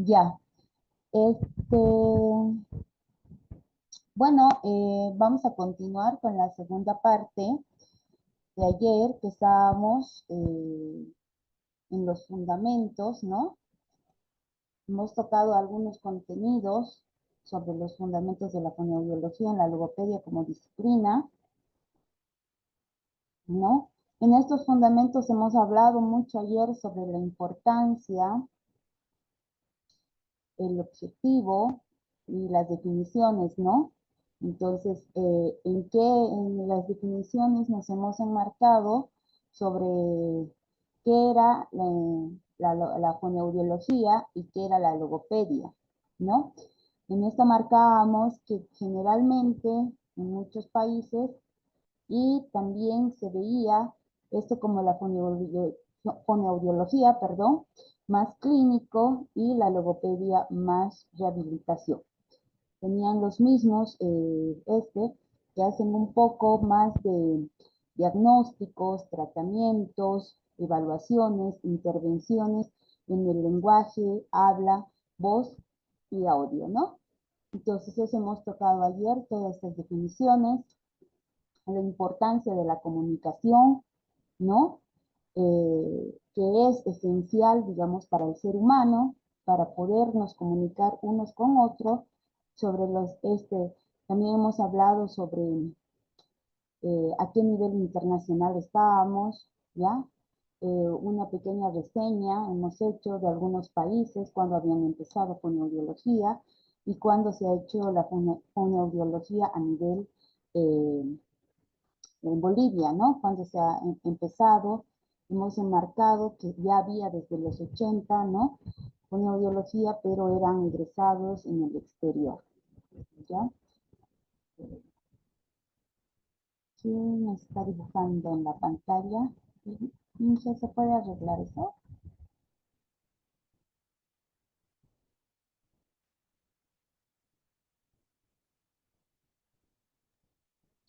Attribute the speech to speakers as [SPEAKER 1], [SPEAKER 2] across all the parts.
[SPEAKER 1] Ya, este, bueno, vamos a continuar con la segunda parte de ayer que estábamos en los fundamentos, ¿no? Hemos tocado algunos contenidos sobre los fundamentos de la fonoaudiología en la logopedia como disciplina, ¿no? En estos fundamentos hemos hablado mucho ayer sobre la importancia, el objetivo y las definiciones, ¿no? Entonces, en las definiciones nos hemos enmarcado sobre qué era la fonoaudiología y qué era la logopedia, ¿no? En esto marcábamos que generalmente en muchos países y también se veía esto como la fonoaudiología, perdón, más clínico y la logopedia más rehabilitación. Tenían los mismos, que hacen un poco más de diagnósticos, tratamientos, evaluaciones, intervenciones en el lenguaje, habla, voz y audio, ¿no? Entonces, eso hemos tocado ayer, todas estas definiciones, la importancia de la comunicación, ¿no? Que es esencial, digamos, para el ser humano, para podernos comunicar unos con otros, sobre también hemos hablado sobre a qué nivel internacional estábamos, ¿ya? Una pequeña reseña hemos hecho de algunos países cuando habían empezado con fonoaudiología y cuando se ha hecho la fonoaudiología a nivel en Bolivia, ¿no? Cuando se ha empezado, hemos enmarcado que ya había desde los 80, ¿no? Fonoaudiología, pero eran egresados en el exterior, ¿ya? ¿Quién está dibujando en la pantalla? ¿Ya se puede arreglar eso?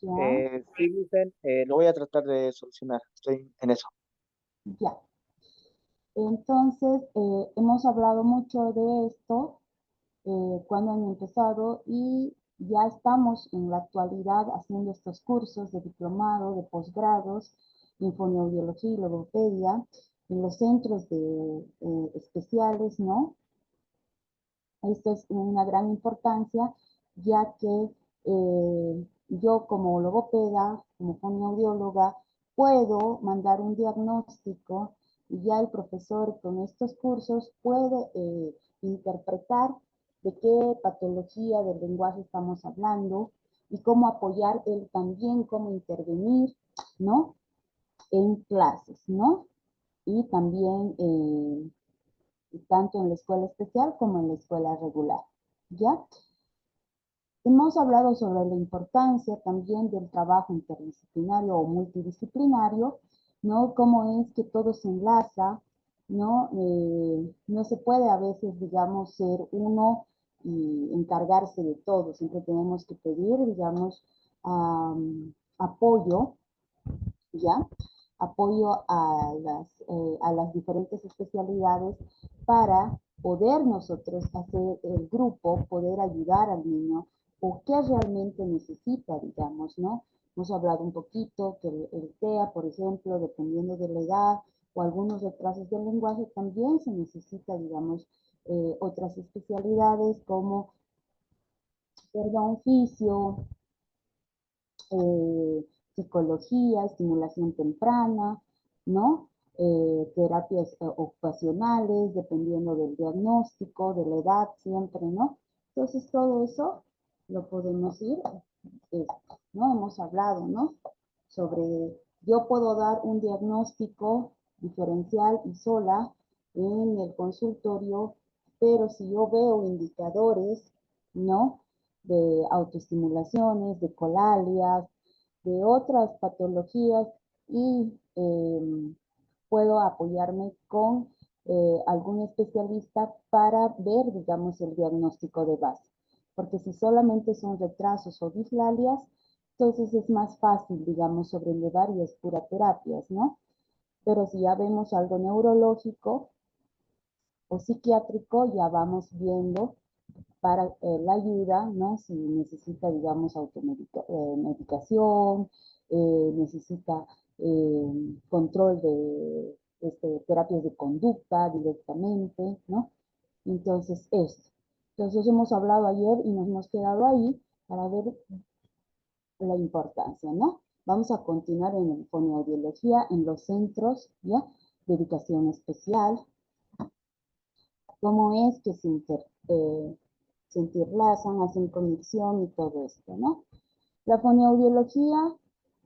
[SPEAKER 1] ¿Ya?
[SPEAKER 2] Sí, Vicen, lo voy a tratar de solucionar. Estoy en eso.
[SPEAKER 1] Ya. Entonces, hemos hablado mucho de esto cuando han empezado y ya estamos en la actualidad haciendo estos cursos de diplomado, de posgrados en fonoaudiología y logopedia en los centros especiales, ¿no? Esto es una gran importancia, ya que yo como logopeda, como fonoaudióloga, puedo mandar un diagnóstico y ya el profesor con estos cursos puede interpretar de qué patología del lenguaje estamos hablando y cómo apoyar él también, cómo intervenir, ¿no? En clases, ¿no? Y también tanto en la escuela especial como en la escuela regular, ¿ya? Hemos hablado sobre la importancia también del trabajo interdisciplinario o multidisciplinario, ¿no? Cómo es que todo se enlaza, ¿no? No se puede a veces, digamos, ser uno y encargarse de todo, siempre tenemos que pedir, digamos, apoyo, ¿ya? Apoyo a las diferentes especialidades para poder nosotros hacer el grupo, poder ayudar al niño o qué realmente necesita, digamos, ¿no? Hemos hablado un poquito que el TEA, por ejemplo, dependiendo de la edad o algunos retrasos del lenguaje, también se necesita, digamos, otras especialidades como, perdón, fisio, psicología, estimulación temprana, ¿no? Terapias ocupacionales, dependiendo del diagnóstico, de la edad, siempre, ¿no? Entonces, todo eso lo podemos ir, eh, ¿no? Hemos hablado, ¿no? Sobre, yo puedo dar un diagnóstico diferencial y sola en el consultorio, pero si yo veo indicadores, ¿no? De autoestimulaciones, de colalias, de otras patologías y puedo apoyarme con algún especialista para ver, digamos, el diagnóstico de base. Porque si solamente son retrasos o dislalias, entonces es más fácil, digamos, sobrellevar y es pura terapias, ¿no? Pero si ya vemos algo neurológico, o psiquiátrico, ya vamos viendo para la ayuda, ¿no? Si necesita, digamos, medicación, necesita control de terapias de conducta directamente, ¿no? Entonces, esto. Entonces, hemos hablado ayer y nos hemos quedado ahí para ver la importancia, ¿no? Vamos a continuar en fonoaudiología en los centros, ¿ya? De educación especial. ¿Cómo es que se interlazan, hacen conexión y todo esto, ¿no? La fonoaudiología,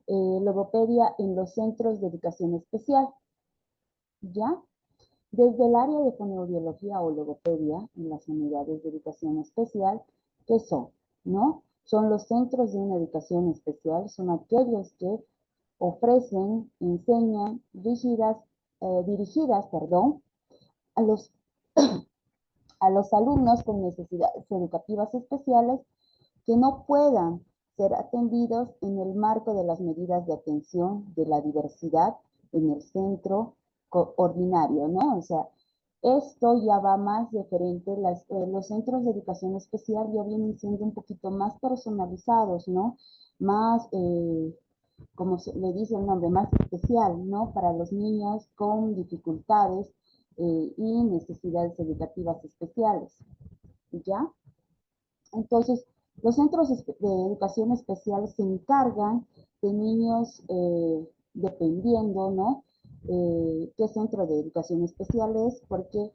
[SPEAKER 1] logopedia en los centros de educación especial, ¿ya? Desde el área de fonoaudiología o logopedia en las unidades de educación especial, ¿qué son? ¿No? Son los centros de una educación especial, son aquellos que ofrecen, enseñan, dirigidas, a los, a los alumnos con necesidades educativas especiales que no puedan ser atendidos en el marco de las medidas de atención de la diversidad en el centro ordinario, ¿no? O sea, esto ya va más referente, los centros de educación especial ya vienen siendo un poquito más personalizados, ¿no? Más, como le dice el nombre, más especial, ¿no? Para los niños con dificultades y necesidades educativas especiales, ¿ya? Entonces, los centros de educación especial se encargan de niños dependiendo, ¿no? ¿Qué centro de educación especial es? Porque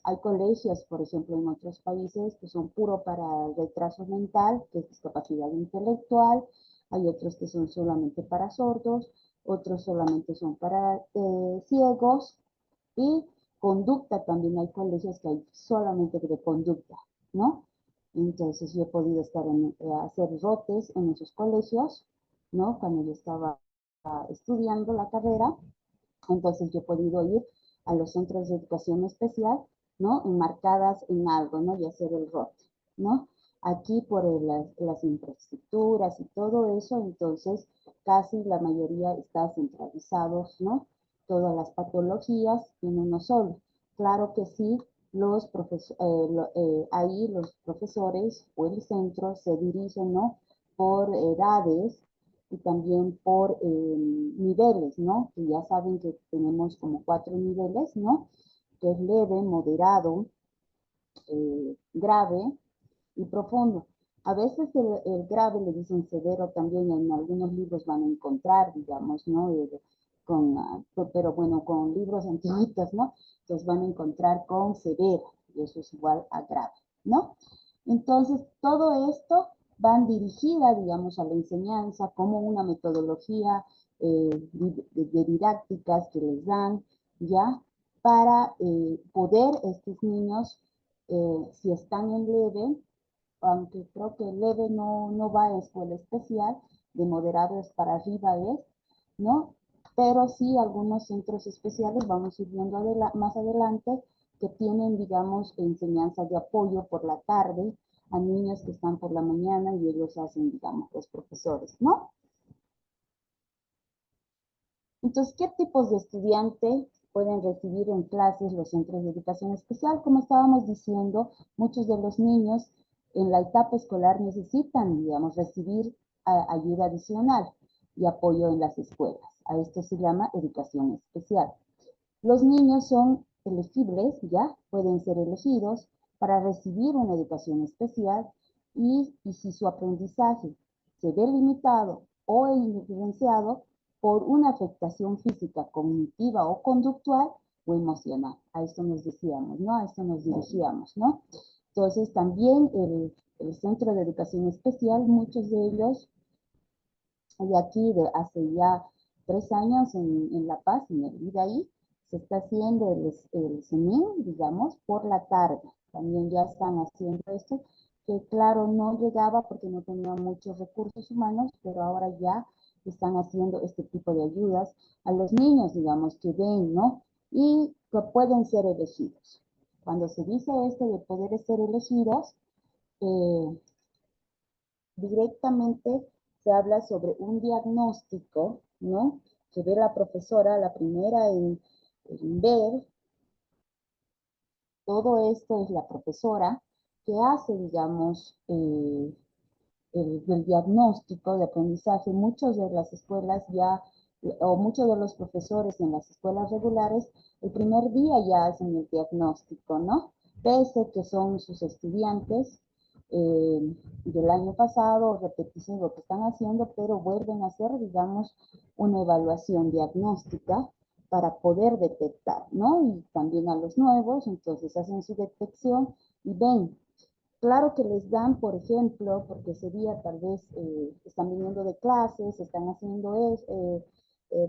[SPEAKER 1] hay colegios, por ejemplo, en otros países que son puro para retraso mental, que es discapacidad intelectual, hay otros que son solamente para sordos, otros solamente son para ciegos y conducta también hay colegios que hay solamente de conducta, ¿no? Entonces yo he podido hacer rotes en esos colegios, ¿no? Cuando yo estaba estudiando la carrera, entonces yo he podido ir a los centros de educación especial, ¿no? Enmarcadas en algo, ¿no? Y hacer el rote, ¿no? Aquí por las infraestructuras y todo eso, entonces casi la mayoría está centralizados, ¿no? Todas las patologías en uno solo. Claro que sí, ahí los profesores o el centro se dirigen, ¿no? Por edades y también por niveles, ¿no? Que ya saben que tenemos como 4 niveles, ¿no? Que es leve, moderado, grave y profundo. A veces el grave le dicen severo también, en algunos libros van a encontrar, digamos, ¿no? Pero bueno, con libros antiguitos, ¿no? Entonces van a encontrar con severo, y eso es igual a grave, ¿no? Entonces, todo esto van dirigida, digamos, a la enseñanza como una metodología de didácticas que les dan, ¿ya? Para poder estos niños, si están en leve, aunque creo que leve no va a escuela especial, de moderado es para arriba ¿no? Pero sí algunos centros especiales, vamos a ir viendo más adelante, que tienen, digamos, enseñanza de apoyo por la tarde a niños que están por la mañana y ellos hacen, digamos, los profesores, ¿no? Entonces, ¿qué tipos de estudiantes pueden recibir en clases los centros de educación especial? Como estábamos diciendo, muchos de los niños en la etapa escolar necesitan, digamos, recibir ayuda adicional y apoyo en las escuelas. A esto se llama educación especial. Los niños son elegibles, ya, pueden ser elegidos para recibir una educación especial y si su aprendizaje se ve limitado o influenciado por una afectación física, cognitiva o conductual o emocional. A esto nos decíamos, ¿no? A esto nos dirigíamos, ¿no? Entonces también el Centro de Educación Especial, muchos de ellos, y aquí hace ya 3 años en La Paz, en el IDAI, se está haciendo el CENIN, digamos, por la tarde. También ya están haciendo esto, que claro, no llegaba porque no tenía muchos recursos humanos, pero ahora ya están haciendo este tipo de ayudas a los niños, digamos, que ven, ¿no? Y que pueden ser elegidos. Cuando se dice esto de poder ser elegidos, directamente se habla sobre un diagnóstico, ¿no? Que ve la profesora, la primera en ver todo esto es la profesora que hace, digamos, del diagnóstico de aprendizaje. Muchas de las escuelas ya, o muchos de los profesores en las escuelas regulares, el primer día ya hacen el diagnóstico, ¿no? Pese que son sus estudiantes del año pasado, repetición lo que están haciendo, pero vuelven a hacer, digamos, una evaluación diagnóstica para poder detectar, ¿no? Y también a los nuevos, entonces hacen su detección y ven. Claro que les dan, por ejemplo, porque ese día tal vez están viniendo de clases, están haciendo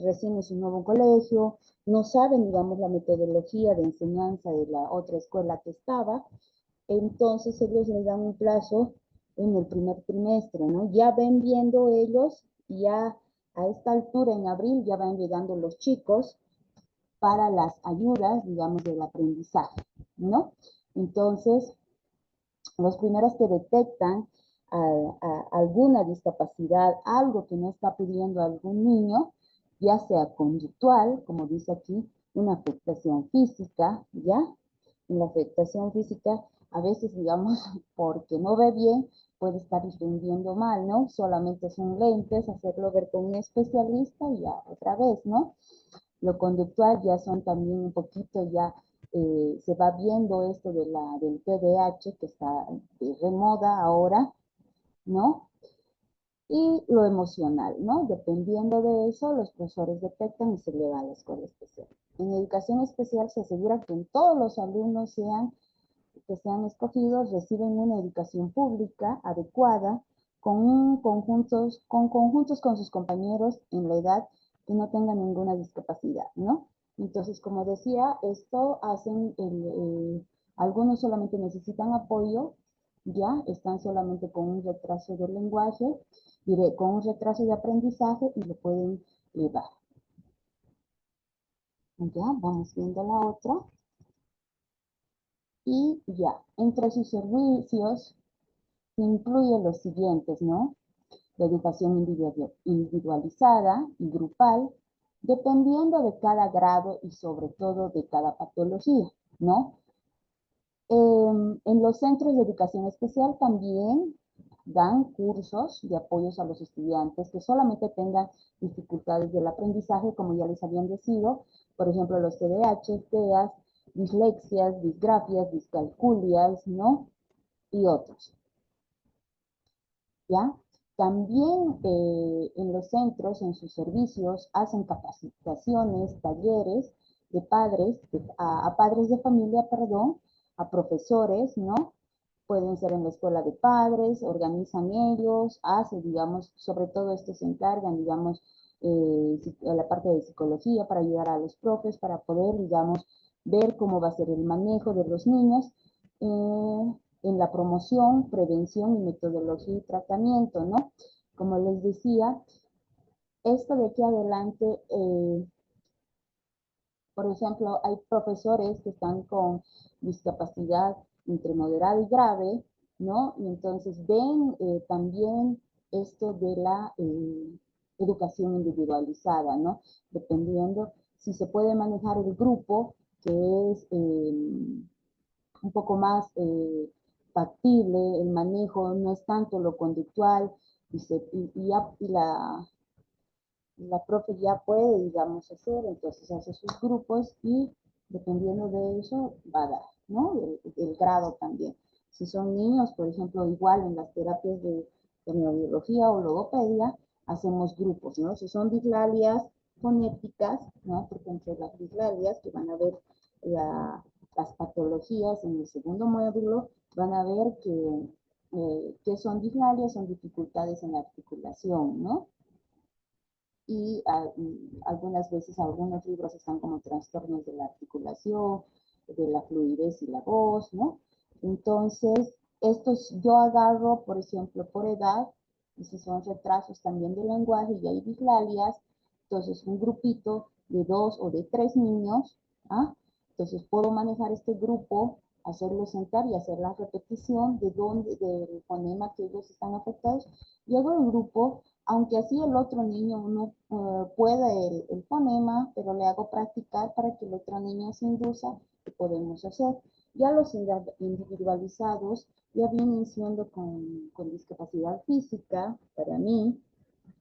[SPEAKER 1] recién en su nuevo colegio, no saben, digamos, la metodología de enseñanza de la otra escuela que estaba, entonces ellos les dan un plazo en el primer trimestre, ¿no? Ya ven viendo ellos, ya a esta altura en abril ya van llegando los chicos para las ayudas, digamos, del aprendizaje, ¿no? Entonces, los primeros que detectan alguna discapacidad, algo que no está pidiendo algún niño, ya sea conductual, como dice aquí, una afectación física, ¿ya? En la afectación física, a veces, digamos, porque no ve bien, puede estar entendiendo mal, ¿no? Solamente son lentes, hacerlo ver con un especialista y ya otra vez, ¿no? Lo conductual ya son también un poquito ya, se va viendo esto del TDAH que está de moda ahora, ¿no? Y lo emocional, ¿no? Dependiendo de eso, los profesores detectan y se le va a la escuela especial. En educación especial se asegura que en todos los alumnos que sean escogidos reciben una educación pública adecuada con conjuntos con sus compañeros en la edad que no tengan ninguna discapacidad, ¿no? Entonces, como decía, esto hacen, algunos solamente necesitan apoyo, ya están solamente con un retraso del lenguaje, diré, con un retraso de aprendizaje y lo pueden dar. Ya, vamos viendo la otra. Y ya, entre sus servicios se incluyen los siguientes, ¿no? La educación individualizada y grupal, dependiendo de cada grado y sobre todo de cada patología, ¿no? En los centros de educación especial también dan cursos de apoyos a los estudiantes que solamente tengan dificultades del aprendizaje, como ya les habían decidido, por ejemplo, los TDAH, TEAs, dislexias, disgrafias, discalculias, ¿no? Y otros. ¿Ya? También en los centros, en sus servicios, hacen capacitaciones, talleres de padres, a padres de familia, perdón, a profesores, ¿no? Pueden ser en la escuela de padres, organizan ellos, hacen, digamos, sobre todo esto se encargan, digamos, la parte de psicología para ayudar a los profes, para poder, digamos, ver cómo va a ser el manejo de los niños. En la promoción, prevención y metodología y tratamiento, ¿no? Como les decía, esto de aquí adelante, por ejemplo, hay profesores que están con discapacidad entre moderada y grave, ¿no? Y entonces ven también esto de la educación individualizada, ¿no? Dependiendo si se puede manejar el grupo, que es un poco más factible, el manejo no es tanto lo conductual y la profe ya puede, digamos, hacer, entonces hace sus grupos y dependiendo de eso va a dar, ¿no? El grado también. Si son niños, por ejemplo, igual en las terapias de neurología o logopedia, hacemos grupos, ¿no? Si son dislalias fonéticas, ¿no? Porque entre las dislalias que van a ver las patologías en el segundo módulo, van a ver que son dislalias, son dificultades en la articulación, ¿no? Y algunas veces algunos libros están como trastornos de la articulación, de la fluidez y la voz, ¿no? Entonces, estos yo agarro, por ejemplo, por edad, y si son retrasos también del lenguaje y hay dislalias, entonces un grupito de 2 o de 3 niños, ¿ah? Entonces puedo manejar este grupo, hacerlo sentar y hacer la repetición del fonema que ellos están afectados, y hago el grupo aunque así el otro niño no puede el fonema, pero le hago practicar para que el otro niño se induza y podemos hacer. Ya los individualizados ya vienen siendo con discapacidad física para mí.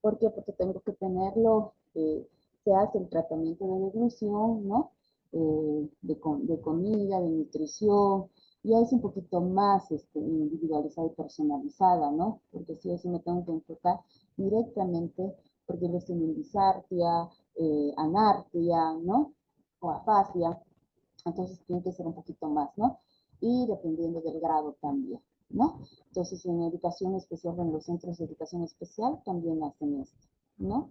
[SPEAKER 1] ¿Por qué? Porque tengo que tenerlo, se hace el tratamiento de deglución, ¿no? De comida, de nutrición, ya es un poquito más individualizada y personalizada, ¿no? Porque sí o sí me tengo que enfocar directamente, porque ellos tienen disartria, anartria, ¿no? O afasia, entonces tiene que ser un poquito más, ¿no? Y dependiendo del grado también, ¿no? Entonces en educación especial, en los centros de educación especial también hacen esto, ¿no?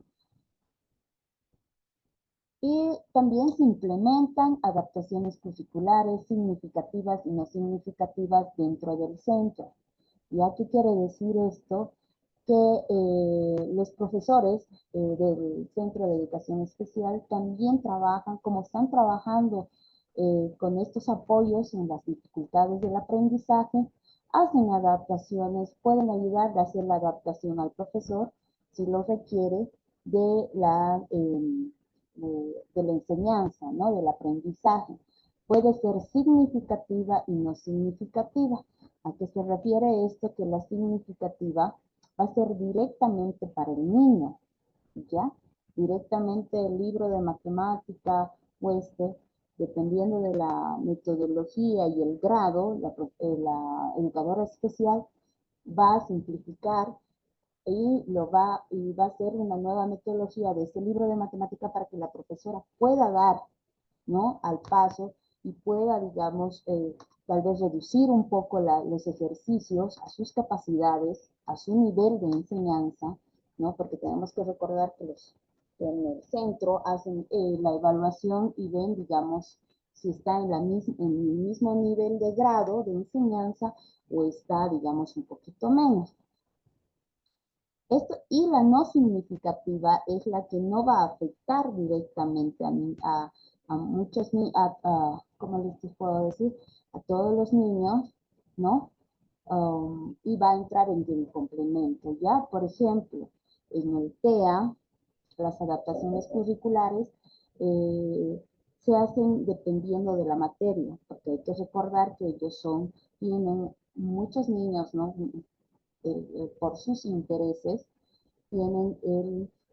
[SPEAKER 1] Y también se implementan adaptaciones curriculares significativas y no significativas dentro del centro. ¿Ya qué quiere decir esto? Que los profesores del Centro de Educación Especial también trabajan, como están trabajando con estos apoyos en las dificultades del aprendizaje, hacen adaptaciones, pueden ayudar a hacer la adaptación al profesor si lo requiere de de la enseñanza, ¿no? Del aprendizaje. Puede ser significativa y no significativa. ¿A qué se refiere esto? Que la significativa va a ser directamente para el niño, ¿ya? Directamente el libro de matemática o dependiendo de la metodología y el grado, la educadora especial va a simplificar y va a hacer una nueva metodología de ese libro de matemática para que la profesora pueda dar, ¿no? Al paso y pueda, digamos, tal vez reducir un poco los ejercicios a sus capacidades, a su nivel de enseñanza, ¿no? Porque tenemos que recordar que los en el centro hacen la evaluación y ven, digamos, si está en el mismo nivel de grado de enseñanza o está, digamos, un poquito menos. Esto, y la no significativa es la que no va a afectar directamente a muchos, ¿cómo les puedo decir? A todos los niños, ¿no? Y va a entrar en el complemento, ¿ya? Por ejemplo, en el TEA, las adaptaciones curriculares se hacen dependiendo de la materia, porque hay que recordar que tienen muchos niños, ¿no? Por sus intereses, tienen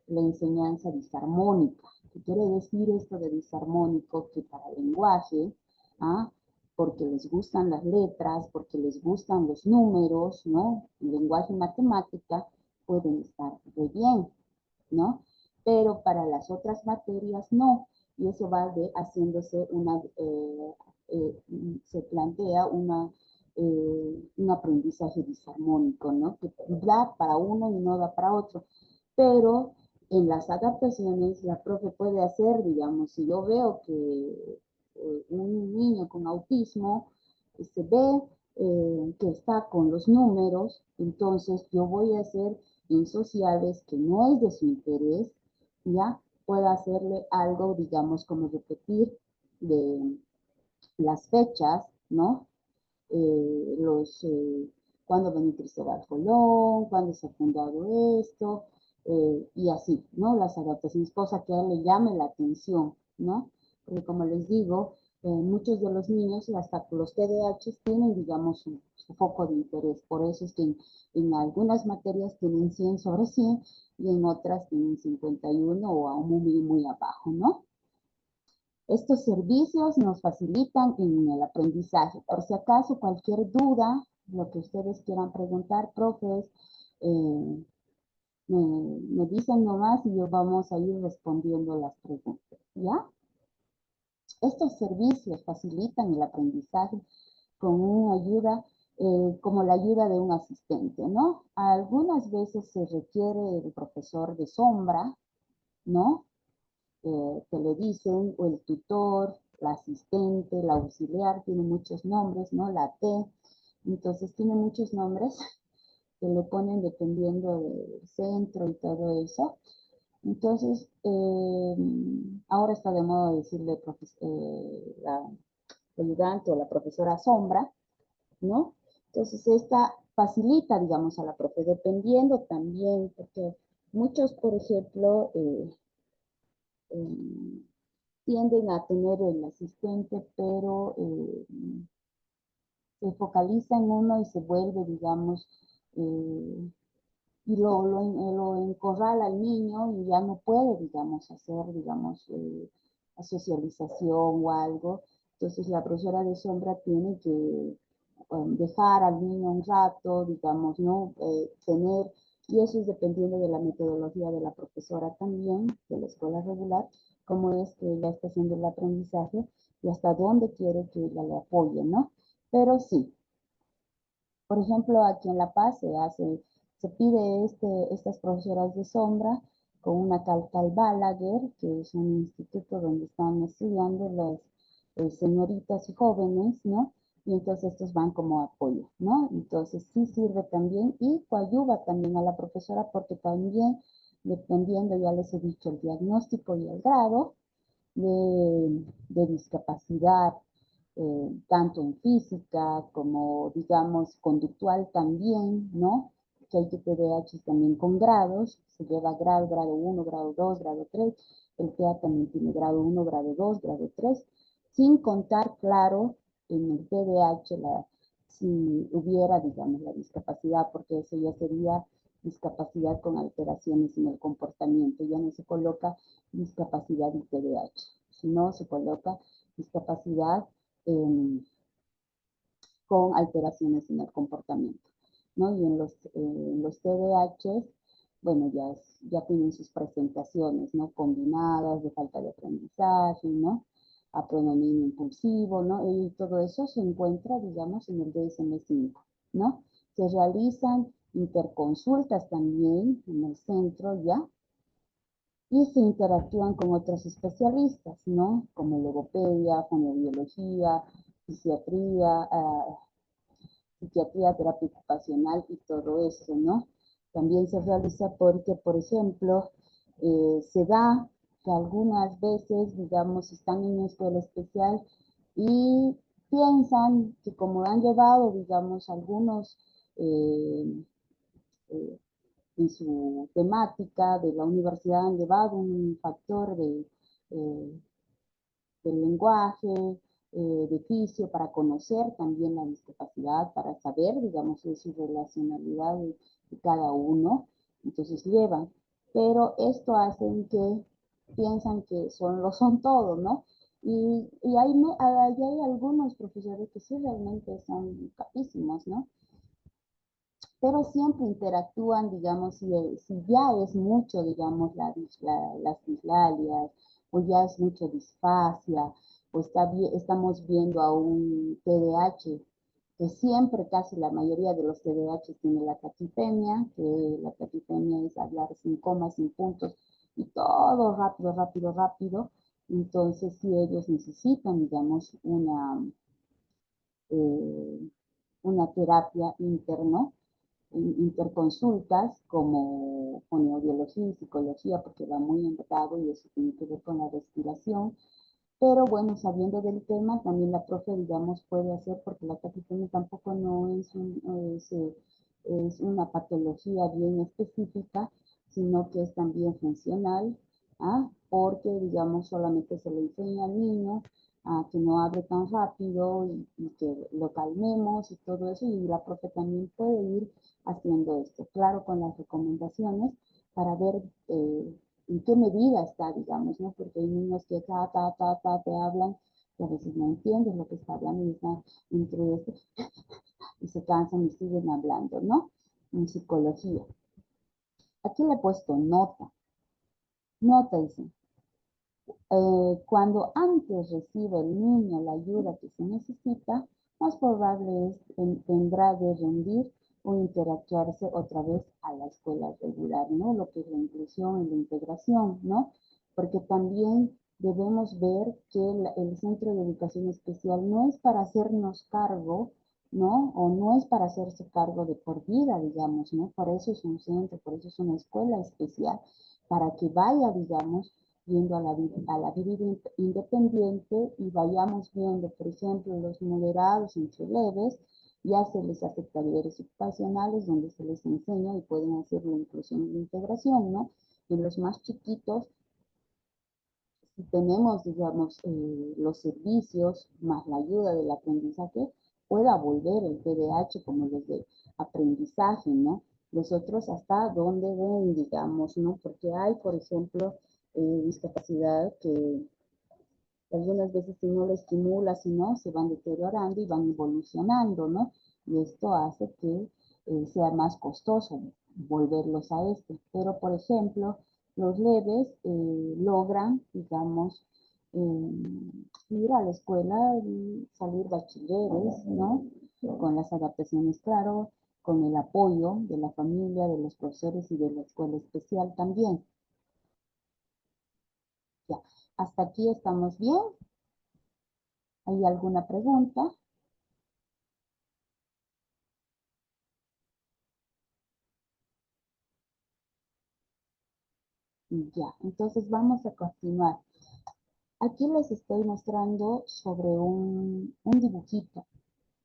[SPEAKER 1] la enseñanza disarmónica. ¿Qué quiere decir esto de disarmónico? Que para el lenguaje, ¿ah? Porque les gustan las letras, porque les gustan los números, ¿no? El lenguaje y matemática pueden estar muy bien, ¿no? Pero para las otras materias no. Y eso va haciéndose se plantea un aprendizaje disarmónico, ¿no? Que da para uno y no da para otro. Pero en las adaptaciones la profe puede hacer, digamos, si yo veo que un niño con autismo se ve que está con los números, entonces yo voy a hacer en sociales que no es de su interés, ya pueda hacerle algo, digamos, como repetir de las fechas, ¿no? Los cuándo vino Cristóbal Colón, cuándo se ha fundado esto, y así, ¿no? Las adaptaciones, cosa que a él le llame la atención, ¿no? Porque como les digo, muchos de los niños, hasta los TDAH, tienen, digamos, su foco de interés. Por eso es que en algunas materias tienen 100 sobre 100 y en otras tienen 51 o aún muy, muy abajo, ¿no? Estos servicios nos facilitan en el aprendizaje. Por si acaso, cualquier duda, lo que ustedes quieran preguntar, profes, eh, me dicen nomás y yo vamos a ir respondiendo las preguntas, ¿ya? Estos servicios facilitan el aprendizaje con una ayuda, como la ayuda de un asistente, ¿no? Algunas veces se requiere el profesor de sombra, ¿no? Que le dicen, o el tutor, la asistente, la auxiliar, tiene muchos nombres, ¿no? La T, entonces tiene muchos nombres que le ponen dependiendo del centro y todo eso. Entonces, ahora está de moda decirle la ayudante o la profesora sombra, ¿no? Entonces, esta facilita, digamos, a la profe, dependiendo también, porque muchos, por ejemplo, tienden a tener el asistente, pero focaliza en uno y se vuelve, digamos, y lo encorrala al niño y ya no puede, digamos, hacer, digamos, socialización o algo. Entonces la profesora de sombra tiene que dejar al niño un rato, digamos, ¿no? Tener, y eso es dependiendo de la metodología de la profesora también, de la escuela regular, cómo es que ella está haciendo el aprendizaje y hasta dónde quiere que ella le apoye, ¿no? Pero sí, por ejemplo, aquí en La Paz se pide estas profesoras de sombra con una Calcal Balaguer, que es un instituto donde están estudiando las señoritas y jóvenes, ¿no? Y entonces estos van como apoyo, ¿no? Entonces sí sirve también y coadyuva también a la profesora porque también, dependiendo, ya les he dicho, el diagnóstico y el grado de discapacidad, tanto en física como, digamos, conductual también, ¿no? Que hay TDAH también con grados, se lleva grado 1, grado 2, grado 3, el TEA también tiene grado 1, grado 2, grado 3, sin contar, claro, en el TDAH, si hubiera, digamos, la discapacidad, porque eso ya sería discapacidad con alteraciones en el comportamiento, ya no se coloca discapacidad y TDAH, sino se coloca discapacidad con alteraciones en el comportamiento, ¿no? Y en los TDAH, bueno, ya tienen sus presentaciones, ¿no? Combinadas de falta de aprendizaje, ¿no? Aprendimiento impulsivo, ¿no? Y todo eso se encuentra, digamos, en el DSM-5, ¿no? Se realizan interconsultas también en el centro ya, y se interactúan con otros especialistas, ¿no? Como logopedia, fonoaudiología, psiquiatría, terapia ocupacional y todo eso, ¿no? También se realiza porque, por ejemplo, se da que algunas veces, digamos, están en una escuela especial y piensan que como han llevado, digamos, algunos eh, en su temática de la universidad han llevado un factor del lenguaje, de oficio, para conocer también la discapacidad, para saber, digamos, de su relacionalidad de cada uno. Entonces llevan, pero esto hace que piensan que lo son todos, ¿no? Y hay algunos profesores que sí realmente son capísimos, ¿no? Pero siempre interactúan, digamos, si ya es mucho, digamos, las dislalias, o ya es mucho disfasia, o estamos viendo a un TDAH, que siempre, casi la mayoría de los TDAH tiene la taquipemia, que la taquipemia es hablar sin comas, sin puntos, y todo rápido, rápido, rápido. Entonces, si ellos necesitan, digamos, eh, una terapia interconsultas como fonoaudiología y psicología, porque va muy enfocado y eso tiene que ver con la respiración. Pero bueno, sabiendo del tema, también la profe, digamos, puede hacer, porque la taquitomia tampoco no es una patología bien específica, sino que es también funcional, ¿ah? Porque, digamos, solamente se le enseña al niño a que no hable tan rápido y que lo calmemos y todo eso, y la profe también puede ir haciendo esto, claro, con las recomendaciones para ver en qué medida está, digamos, ¿no? Porque hay niños que te hablan y a veces no entiendes lo que está hablando y están entre esto y se cansan y siguen hablando, ¿no? En psicología. Aquí le he puesto nota. Nota, dice. Cuando antes recibe el niño la ayuda que se necesita, más probable es tendrá de rendir o interactuarse otra vez a la escuela regular, ¿no? Lo que es la inclusión y la integración, ¿no? Porque también debemos ver que el centro de educación especial no es para hacernos cargo, ¿no? O no es para hacerse cargo de por vida, digamos, ¿no? Por eso es un centro, por eso es una escuela especial, para que vaya, digamos, viendo a la vida independiente y vayamos viendo, por ejemplo, los moderados entre leves, ya se les hace talleres ocupacionales donde se les enseña y pueden hacer la inclusión y la integración, ¿no? En los más chiquitos, si tenemos, digamos, los servicios más la ayuda del aprendizaje, pueda volver el TDAH como los de aprendizaje, ¿no? Los otros hasta dónde ven, digamos, ¿no? Porque hay, por ejemplo, discapacidad que algunas veces si no lo estimula, si no, se van deteriorando y van evolucionando, ¿no? Y esto hace que sea más costoso volverlos a este. Pero, por ejemplo, los leves logran, digamos, ir a la escuela y salir bachilleres, ¿no? Con las adaptaciones, claro, con el apoyo de la familia, de los profesores y de la escuela especial también. Ya, hasta aquí estamos bien. ¿Hay alguna pregunta? Ya, entonces vamos a continuar. Aquí les estoy mostrando sobre un dibujito,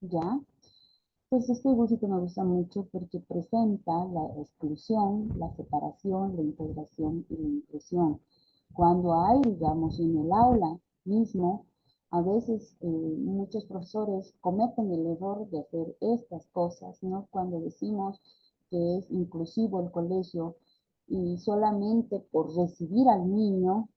[SPEAKER 1] ¿ya? Pues este dibujito me gusta mucho porque presenta la exclusión, la separación, la integración y la inclusión. Cuando hay, digamos, en el aula mismo, a veces muchos profesores cometen el error de hacer estas cosas, ¿no? Cuando decimos que es inclusivo el colegio y solamente por recibir al niño,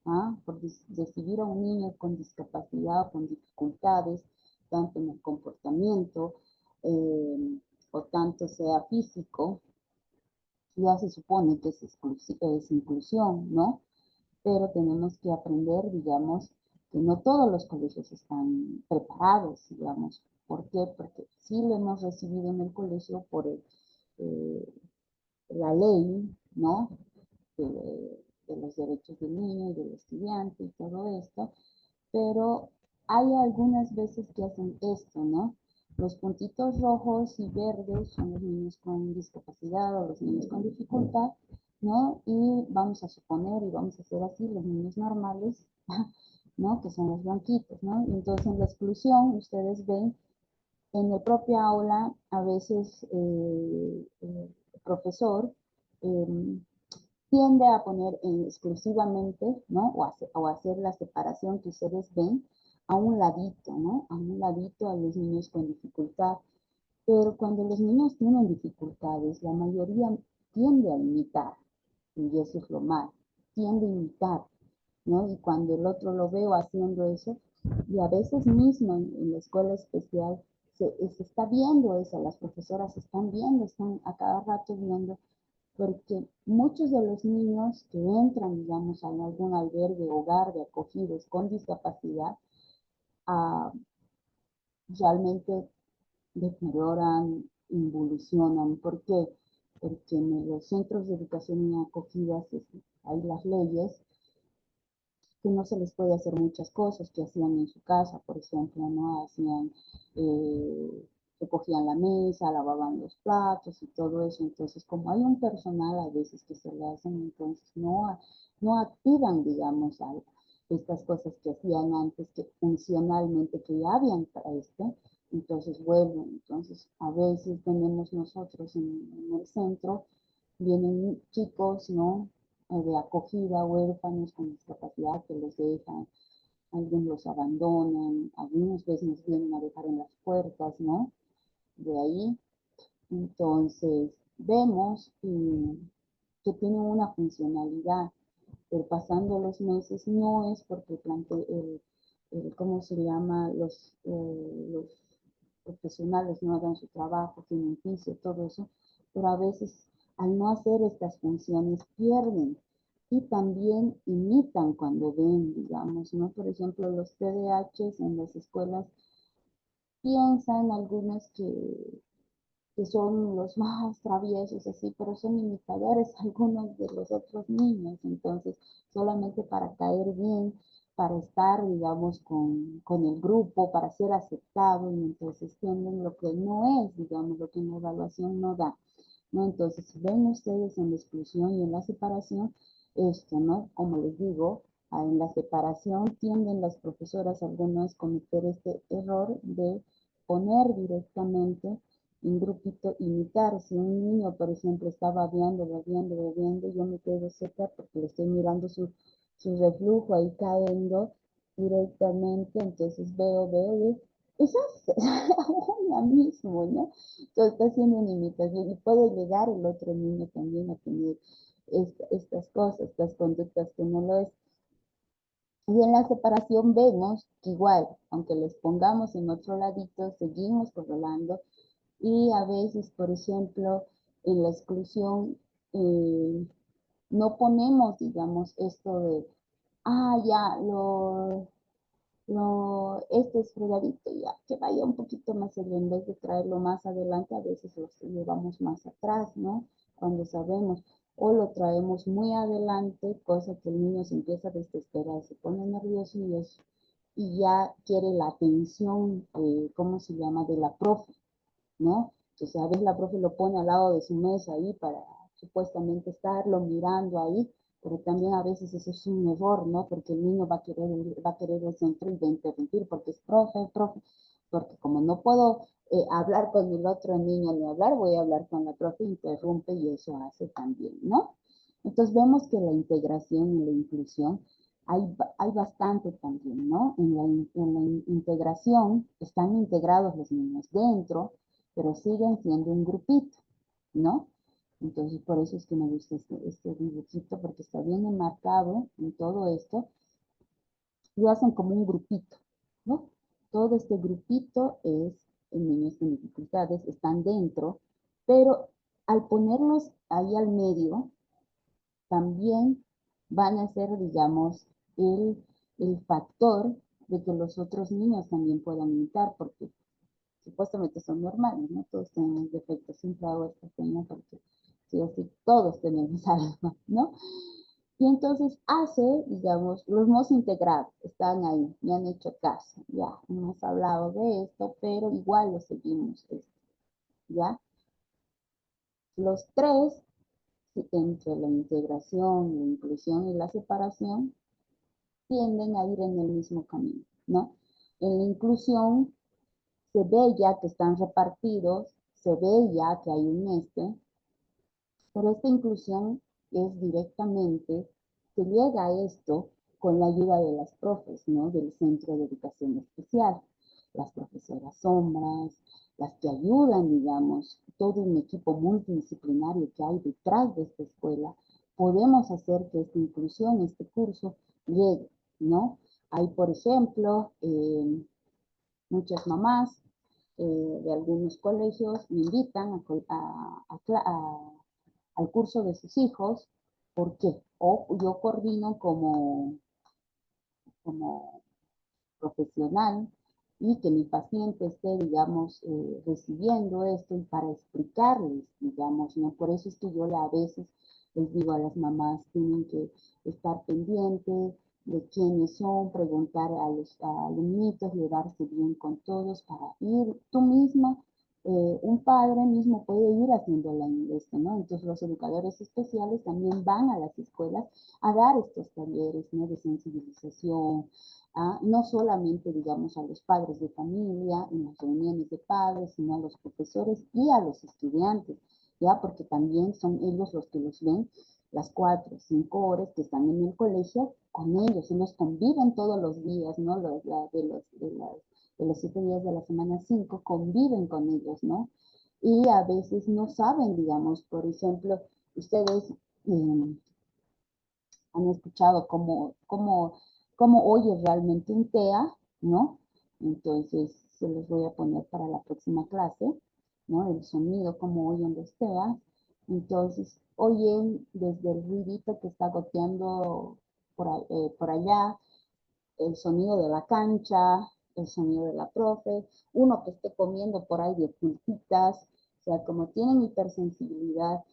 [SPEAKER 1] ¿ah? Por recibir a un niño con discapacidad o con dificultades, tanto en el comportamiento, o tanto sea físico, ya se supone que es inclusión, ¿no? Pero tenemos que aprender, digamos, que no todos los colegios están preparados, digamos. ¿Por qué? Porque sí lo hemos recibido en el colegio por eh, la ley, ¿no? De los derechos del niño y del estudiante y todo esto, pero hay algunas veces que hacen esto, ¿no? Los puntitos rojos y verdes son los niños con discapacidad o los niños con dificultad, ¿no? Y vamos a suponer y vamos a hacer así los niños normales, ¿no? Que son los blanquitos, ¿no? Entonces en la exclusión ustedes ven en la propia aula a veces el profesor eh, tiende a poner exclusivamente, ¿no? O hacer la separación que ustedes ven a un ladito, ¿no? A un ladito a los niños con dificultad. Pero cuando los niños tienen dificultades, la mayoría tiende a imitar, y eso es lo malo, tiende a imitar, ¿no? Y cuando el otro lo veo haciendo eso, y a veces mismo en la escuela especial se está viendo eso, las profesoras están viendo, están a cada rato viendo porque muchos de los niños que entran, digamos, a algún albergue, hogar de acogidos con discapacidad, ah, realmente deterioran, involucionan. ¿Por qué? Porque en los centros de educación y acogidas hay las leyes que no se les puede hacer muchas cosas que hacían en su casa, por ejemplo, ¿no? Hacían, recogían la mesa, lavaban los platos y todo eso. Entonces, como hay un personal a veces que se le hacen, entonces no activan, digamos, estas cosas que hacían antes, que funcionalmente que ya habían para esto, entonces vuelven. Entonces, a veces tenemos nosotros en el centro, vienen chicos, ¿no? De acogida, huérfanos con discapacidad que los dejan, algunos los abandonan, algunas veces nos vienen a dejar en las puertas, ¿no? De ahí, entonces, vemos que tienen una funcionalidad, pero pasando los meses no es porque ¿cómo se llama? Los profesionales no hagan su trabajo, tienen piso, todo eso, pero a veces al no hacer estas funciones pierden y también imitan cuando ven, digamos, ¿no? Por ejemplo, los TDAHs en las escuelas piensan algunos que son los más traviesos, así, pero son imitadores algunos de los otros niños, entonces solamente para caer bien, para estar, digamos, con el grupo, para ser aceptado, y entonces tienen lo que no es, digamos, lo que en la evaluación no da, ¿no? Entonces, si ven ustedes en la exclusión y en la separación, esto, ¿no? Como les digo, en la separación tienden las profesoras algunas a cometer este error de poner directamente un grupito imitar. Si un niño, por ejemplo, está babeando, yo me quedo cerca porque le estoy mirando su reflujo ahí cayendo directamente, entonces veo, Eso es ahora mismo, ¿no? Entonces está haciendo una imitación y puede llegar el otro niño también a tener estas cosas, estas conductas que no lo es. Y en la separación vemos que igual, aunque les pongamos en otro ladito, seguimos correlando y a veces, por ejemplo, en la exclusión no ponemos, digamos, esto de, ya, este es fregadito, ya, que vaya un poquito más allá, en vez de traerlo más adelante, a veces lo llevamos más atrás, ¿no? Cuando sabemos, o lo traemos muy adelante, cosa que el niño se empieza a desesperar, se pone nervioso y ya quiere la atención, ¿cómo se llama?, de la profe, ¿no? Entonces a veces la profe lo pone al lado de su mesa ahí para supuestamente estarlo mirando ahí, pero también a veces eso es un error, ¿no? Porque el niño va a querer el centro y va a interrumpir porque es profe, profe, porque como no puedo hablar con el otro niño ni hablar, voy a hablar con la profe, interrumpe y eso hace también, ¿no? Entonces vemos que la integración y la inclusión hay bastante también, ¿no? En la integración están integrados los niños dentro, pero siguen siendo un grupito, ¿no? Entonces, por eso es que me gusta este dibujito, porque está bien enmarcado en todo esto, y hacen como un grupito, ¿no? Todo este grupito es niños con dificultades, están dentro, pero al ponerlos ahí al medio, también van a ser, digamos, el factor de que los otros niños también puedan imitar, porque supuestamente son normales, ¿no? Todos tenemos defectos, siempre hago esta seña porque sí o sí, todos tenemos algo, ¿no? Y entonces hace, digamos, los hemos integrado, están ahí, me han hecho caso, ya, hemos hablado de esto, pero igual lo seguimos, ¿ya? Los tres, entre la integración, la inclusión y la separación, tienden a ir en el mismo camino, ¿no? En la inclusión se ve ya que están repartidos, se ve ya que hay un pero esta inclusión es directamente, se llega a esto con la ayuda de las profes, ¿no? Del Centro de Educación Especial, las profesoras sombras, las que ayudan, digamos, todo un equipo multidisciplinario que hay detrás de esta escuela, podemos hacer que esta inclusión, este curso, llegue, ¿no? Hay, por ejemplo, muchas mamás de algunos colegios me invitan al curso de sus hijos. ¿Por qué? O yo coordino como profesional y que mi paciente esté, digamos, recibiendo esto y para explicarles, digamos, ¿no? Por eso es que yo a veces les digo a las mamás, tienen que estar pendientes de quiénes son, preguntar a los alumnitos, llevarse bien con todos para ir tú misma, un padre mismo puede ir haciendo esto, ¿no? Entonces los educadores especiales también van a las escuelas a dar estos talleres, ¿no? De sensibilización, no solamente, digamos, a los padres de familia, en las reuniones de padres, sino a los profesores y a los estudiantes, ¿ya? Porque también son ellos los que los ven las 4 o 5 horas que están en el colegio con ellos, ellos conviven todos los días, ¿no? De los 7 días de la semana, 5 conviven con ellos, ¿no? Y a veces no saben, digamos, por ejemplo, ustedes han escuchado cómo oye realmente un TEA, ¿no? Entonces, se los voy a poner para la próxima clase, ¿no? El sonido, cómo oyen los TEAs. Entonces, oyen desde el ruidito que está goteando por allá, el sonido de la cancha, el sonido de la profe, uno que esté comiendo por ahí de pulpitas, o sea, como tienen hipersensibilidad,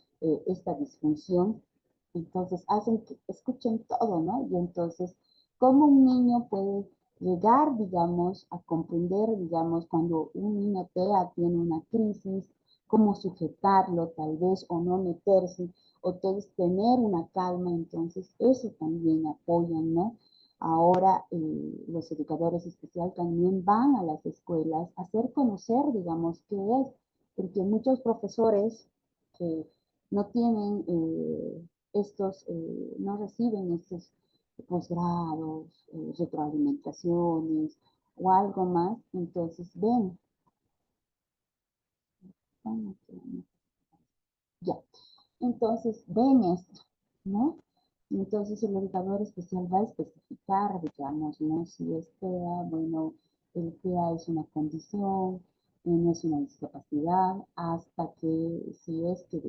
[SPEAKER 1] esta disfunción, entonces hacen que escuchen todo, ¿no? Y entonces, ¿cómo un niño puede llegar, digamos, a comprender, digamos, cuando un niño TEA tiene una crisis, cómo sujetarlo tal vez o no meterse, o tener una calma, entonces eso también apoyan, ¿no? Ahora los educadores especiales también van a las escuelas a hacer conocer, digamos, qué es, porque muchos profesores que no tienen no reciben estos posgrados, retroalimentaciones, o algo más, entonces ven. Ya, entonces ven esto, ¿no? Entonces el educador especial va a especificar, digamos, ¿no? Si es TEA, bueno, el TEA es una condición, no es una discapacidad, hasta que si es que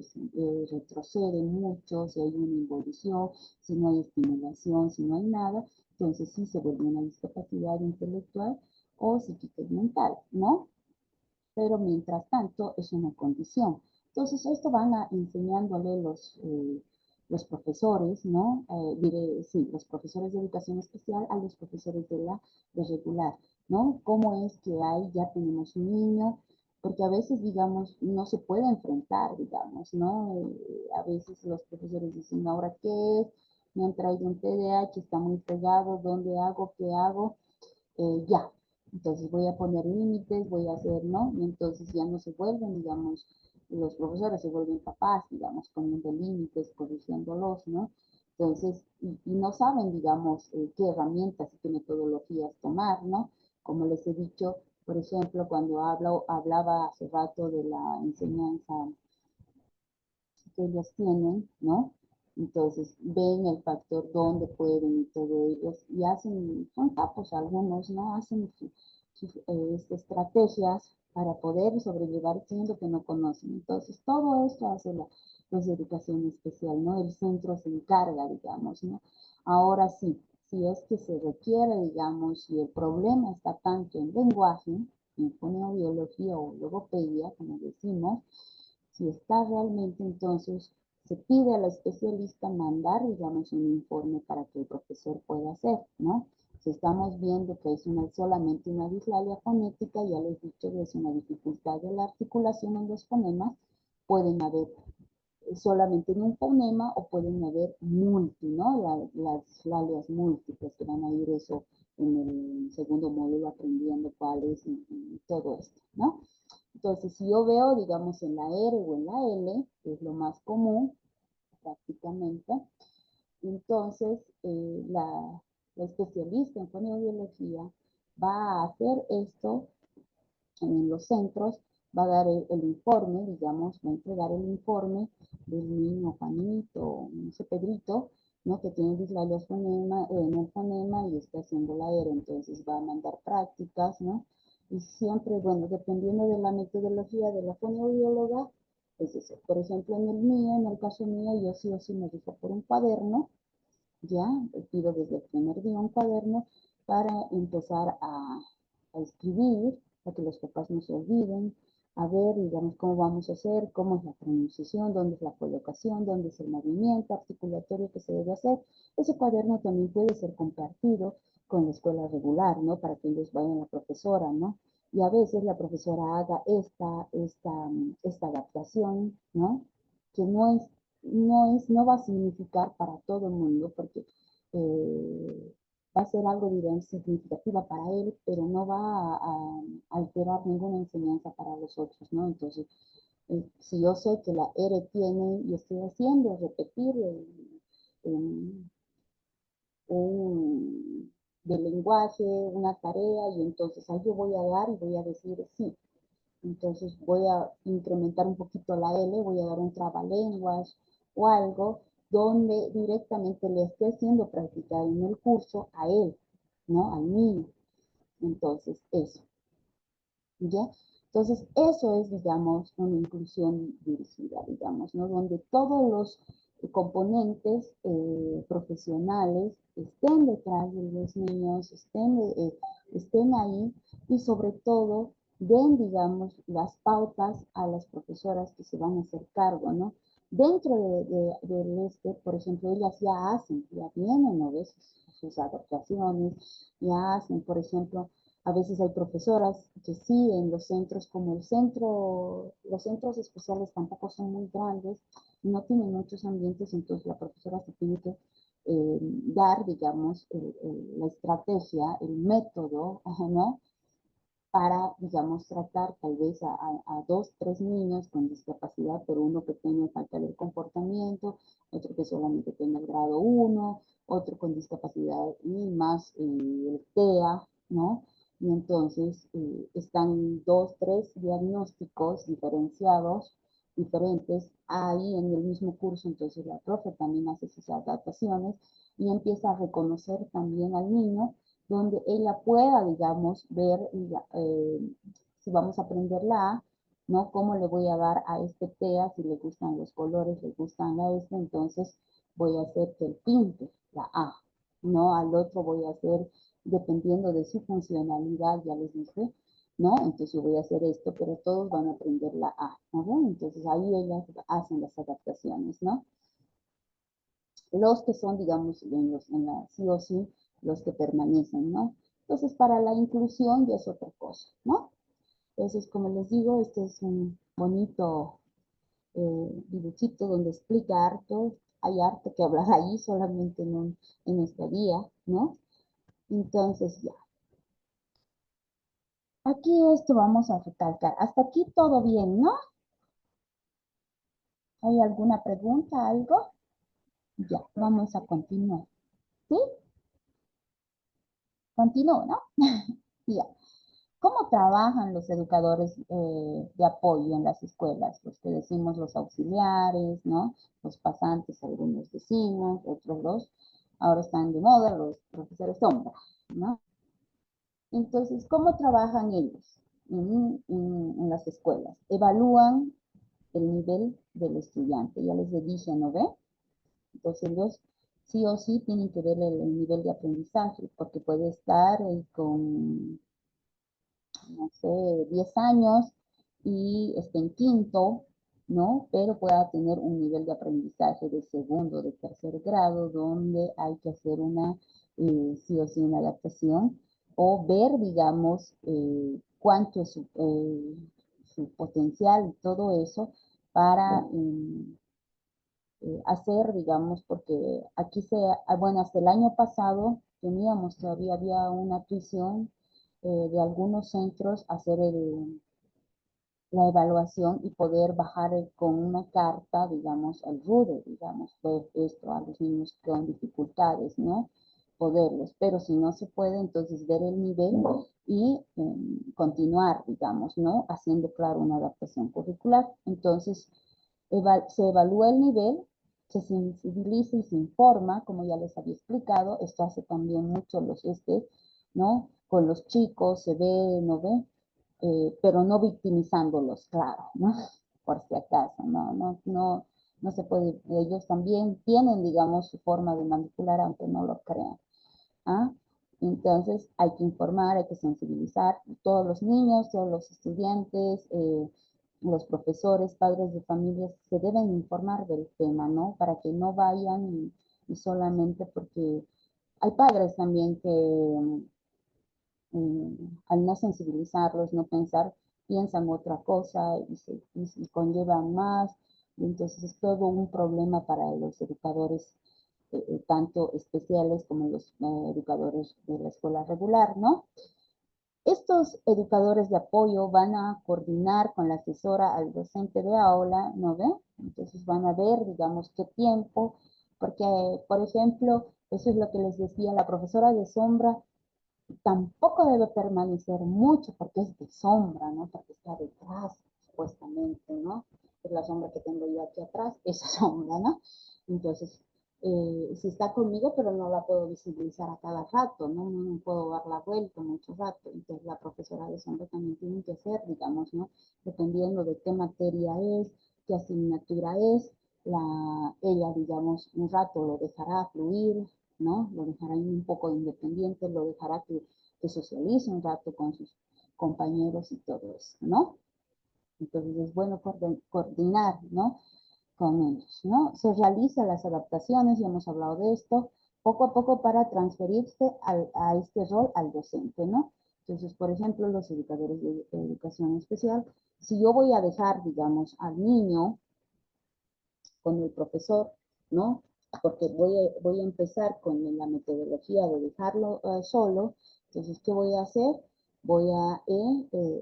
[SPEAKER 1] retrocede mucho, si hay una involución, si no hay estimulación, si no hay nada, entonces sí se vuelve una discapacidad intelectual o psíquica y mental, ¿no? Pero mientras tanto es una condición. Entonces, esto van a enseñándole los profesores, ¿no? Sí, los profesores de educación especial a los profesores de regular, ¿no? ¿Cómo es que ahí ya tenemos un niño? Porque a veces, digamos, no se puede enfrentar, digamos, ¿no? A veces los profesores dicen, ¿ahora qué es? Me han traído un TDAH, está muy pegado, ¿dónde hago? ¿Qué hago? Ya. Entonces voy a poner límites, voy a hacer, ¿no? Y entonces ya no se vuelven, digamos, los profesores se vuelven papás, digamos, poniendo límites, corrigiéndolos, ¿no? Entonces, y no saben, digamos, qué herramientas y qué metodologías tomar, ¿no? Como les he dicho, por ejemplo, cuando hablaba hace rato de la enseñanza que ellos tienen, ¿no? Entonces ven el factor donde pueden y todo ellos y hacen, son capos algunos, ¿no? Hacen estrategias para poder sobrellevar siendo que no conocen. Entonces todo esto hace los de educación especial, ¿no? El centro se encarga, digamos, ¿no? Ahora sí, si es que se requiere, digamos, si el problema está tanto en lenguaje, en fonoaudiología o logopedia, como decimos, si está realmente, entonces se pide a la especialista mandar, digamos, un informe para que el profesor pueda hacer, ¿no? Si estamos viendo que es solamente una dislalia fonética, ya les he dicho que es una dificultad de la articulación en los fonemas, pueden haber solamente en un fonema o pueden haber ¿no? Las dislalias múltiples que van a ir eso en el segundo módulo aprendiendo cuáles y todo esto, ¿no? Entonces, si yo veo, digamos, en la R o en la L, que es lo más común prácticamente, entonces la especialista en fonoaudiología va a hacer esto en los centros, va a dar el informe, digamos, va a entregar el informe del niño Juanito, no sé, Pedrito, ¿no? Que tiene dislalia en el fonema y está haciendo la R, entonces va a mandar prácticas, ¿no? Y siempre, bueno, dependiendo de la metodología de la fonoaudióloga, es eso. Por ejemplo, en el caso mío, yo sí o sí me rijo por un cuaderno, ya, pido desde el primer día un cuaderno para empezar a escribir, para que los papás no se olviden, a ver, digamos, cómo vamos a hacer, cómo es la pronunciación, dónde es la colocación, dónde es el movimiento articulatorio que se debe hacer. Ese cuaderno también puede ser compartido con la escuela regular, ¿no? Para que ellos vayan a la profesora, ¿no? Y a veces la profesora haga esta adaptación, ¿no? Que no va a significar para todo el mundo, porque va a ser algo, digamos, significativa para él, pero no va a alterar ninguna enseñanza para los otros, ¿no? Entonces, si yo sé que la R tiene y estoy haciendo, repetir un, de lenguaje, una tarea, y entonces ahí yo voy a dar y voy a decir sí. Entonces voy a incrementar un poquito la L, voy a dar un trabalenguas o algo donde directamente le esté haciendo practicar en el curso a él, ¿no? Al niño. Entonces, eso. ¿Ya? Entonces, eso es, digamos, una inclusión dirigida, digamos, ¿no? Donde todos los componentes profesionales estén detrás de los niños, estén ahí y sobre todo den, digamos, las pautas a las profesoras que se van a hacer cargo, ¿no? Dentro por ejemplo, ellas ya vienen a veces sus adaptaciones, ya hacen, por ejemplo, a veces hay profesoras que sí, en los centros, como los centros especiales tampoco son muy grandes, no tienen muchos ambientes, entonces la profesora se tiene que dar, digamos, la estrategia, el método, ¿no? Para, digamos, tratar tal vez a dos, tres niños con discapacidad, pero uno que tiene falta de comportamiento, otro que solamente tiene el grado 1, otro con discapacidad y más el TEA, ¿no? Y entonces están 2, 3 diagnósticos diferenciados, diferentes, ahí en el mismo curso. Entonces la profe también hace sus adaptaciones y empieza a reconocer también al niño, donde ella pueda, digamos, ver si vamos a aprender la A, ¿no? ¿Cómo le voy a dar a este TEA? Si le gustan los colores, le gustan la S, entonces voy a hacer que él pinte la A, ¿no? Al otro voy a hacer, dependiendo de su funcionalidad, ya les dije, ¿no? Entonces yo voy a hacer esto, pero todos van a aprender la A, ¿no? Entonces ahí ellas hacen las adaptaciones, ¿no? Los que son, digamos, en la sí o sí, los que permanecen, ¿no? Entonces para la inclusión ya es otra cosa, ¿no? Entonces, como les digo, este es un bonito dibujito donde explica harto, hay harto que hablar ahí solamente en esta guía, ¿no? Entonces ya, aquí esto vamos a recalcar. Hasta aquí todo bien, ¿no? ¿Hay alguna pregunta, algo? Ya, vamos a continuar. ¿Sí? Continúo, ¿no? Ya. ¿Cómo trabajan los educadores de apoyo en las escuelas? Los que decimos los auxiliares, ¿no? Los pasantes, algunos decimos, otros los, ahora están de moda los profesores sombra, ¿no? Entonces, ¿cómo trabajan ellos en las escuelas? Evalúan el nivel del estudiante, ya les dije, ¿no ve? Entonces ellos sí o sí tienen que ver el nivel de aprendizaje, porque puede estar con no sé, 10 años y esté en quinto, ¿no? Pero pueda tener un nivel de aprendizaje de segundo, de tercer grado, donde hay que hacer una, sí o sí, una adaptación, o ver, digamos, cuánto es su potencial y todo eso para hacer, digamos, porque aquí bueno, hasta el año pasado teníamos todavía, había una tuición de algunos centros hacer la evaluación y poder bajar con una carta, digamos, al RUDE, digamos, pues esto a los niños con dificultades, ¿no? Poderlos, pero si no se puede, entonces ver el nivel y continuar, digamos, ¿no? Haciendo, claro, una adaptación curricular. Entonces, se evalúa el nivel, se sensibiliza y se informa, como ya les había explicado, esto hace también mucho ¿no? Con los chicos, se ve, ¿no ve? Pero no victimizándolos, claro, ¿no? Por si acaso, no se puede, ellos también tienen, digamos, su forma de manipular, aunque no lo crean. ¿Ah? Entonces hay que informar, hay que sensibilizar todos los niños, todos los estudiantes, los profesores, padres de familias, se deben informar del tema, ¿no? Para que no vayan y solamente porque hay padres también que al no sensibilizarlos, no pensar, piensan otra cosa y conllevan más. Y entonces es todo un problema para los educadores, tanto especiales como los educadores de la escuela regular, ¿no? Estos educadores de apoyo van a coordinar con la asesora al docente de aula, ¿no ve? Entonces van a ver, digamos, qué tiempo, porque, por ejemplo, eso es lo que les decía, la profesora de sombra tampoco debe permanecer mucho porque es de sombra, ¿no? Porque está detrás, supuestamente, ¿no? Es la sombra que tengo yo aquí atrás, esa sombra, ¿no? Entonces, si está conmigo, pero no la puedo visibilizar a cada rato, ¿no? No puedo dar la vuelta mucho rato. Entonces, la profesora de sombra también tiene que hacer, digamos, ¿no? Dependiendo de qué materia es, qué asignatura es, ella, digamos, un rato lo dejará fluir, ¿no? Lo dejará un poco independiente, lo dejará que socialice un rato con sus compañeros y todo eso, ¿no? Entonces es bueno coordinar, ¿no? Con ellos, ¿no? Se realizan las adaptaciones, ya hemos hablado de esto, poco a poco para transferirse a este rol al docente, ¿no? Entonces, por ejemplo, los educadores de educación especial, si yo voy a dejar, digamos, al niño con el profesor, ¿no? Porque voy a empezar con la metodología de dejarlo solo. Entonces, ¿qué voy a hacer? Voy a,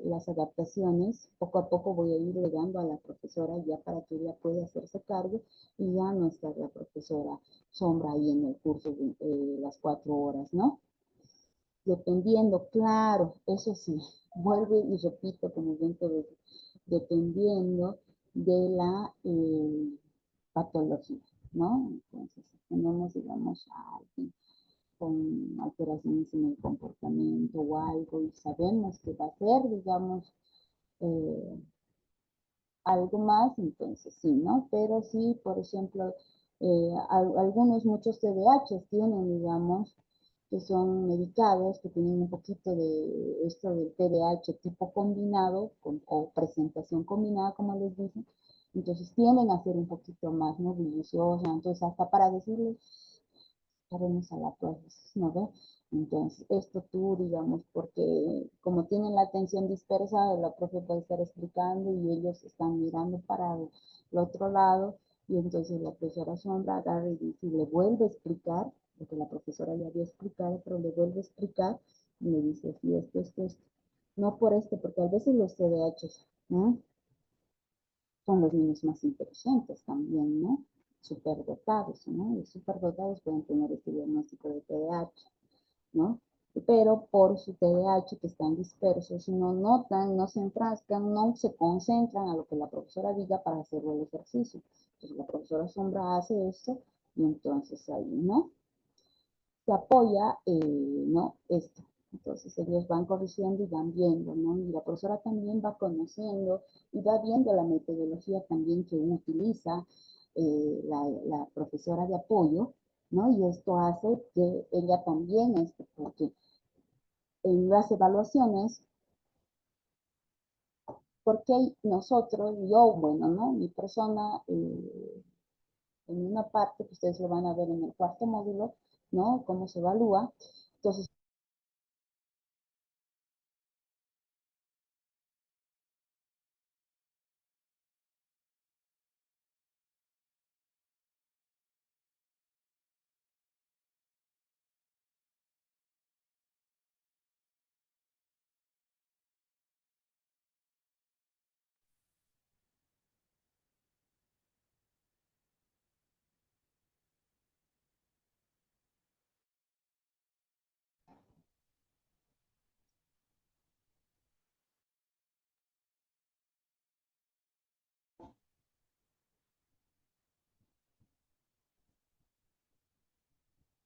[SPEAKER 1] las adaptaciones, poco a poco voy a ir llegando a la profesora ya para que ella pueda hacerse cargo y ya no estar la profesora sombra ahí en el curso de las 4 horas, ¿no? Dependiendo, claro, eso sí, vuelvo y repito como 20 veces, dependiendo de la patología, ¿no? Entonces, si tenemos, digamos, a alguien con alteraciones en el comportamiento o algo y sabemos que va a ser, digamos, eh, algo más, entonces sí, ¿no? Pero sí, por ejemplo, algunos, muchos TDAH tienen, digamos, que son medicados, que tienen un poquito de esto del TDAH tipo combinado o presentación combinada, como les dicen, entonces tienden a ser un poquito más, ¿no? Bulliciosa, entonces hasta para decirles, estaremos a la pues, ¿no ve? Entonces, esto tú, digamos, porque como tienen la atención dispersa, la profe puede estar explicando y ellos están mirando para el otro lado, y entonces la profesora Sombra agarra y dice, y le vuelve a explicar, porque la profesora ya había explicado, pero le vuelve a explicar, y le dice, sí, esto. No por esto, porque a veces los TDAH, ¿no? Son los niños más inteligentes también, ¿no? Superdotados, ¿no? Los superdotados pueden tener este diagnóstico de TDAH, ¿no? Pero por su TDAH que están dispersos, no notan, no se enfrascan, no se concentran a lo que la profesora diga para hacer el ejercicio. Entonces la profesora Sombra hace esto y entonces ahí, ¿no? Se apoya, ¿no? Esto. Entonces ellos van corrigiendo y van viendo, ¿no? Y la profesora también va conociendo y va viendo la metodología también que utiliza la profesora de apoyo, ¿no? Y esto hace que ella también, porque en las evaluaciones, porque nosotros, yo, bueno, ¿no? Mi persona, en una parte que ustedes lo van a ver en el cuarto módulo, ¿no? Cómo se evalúa. Entonces,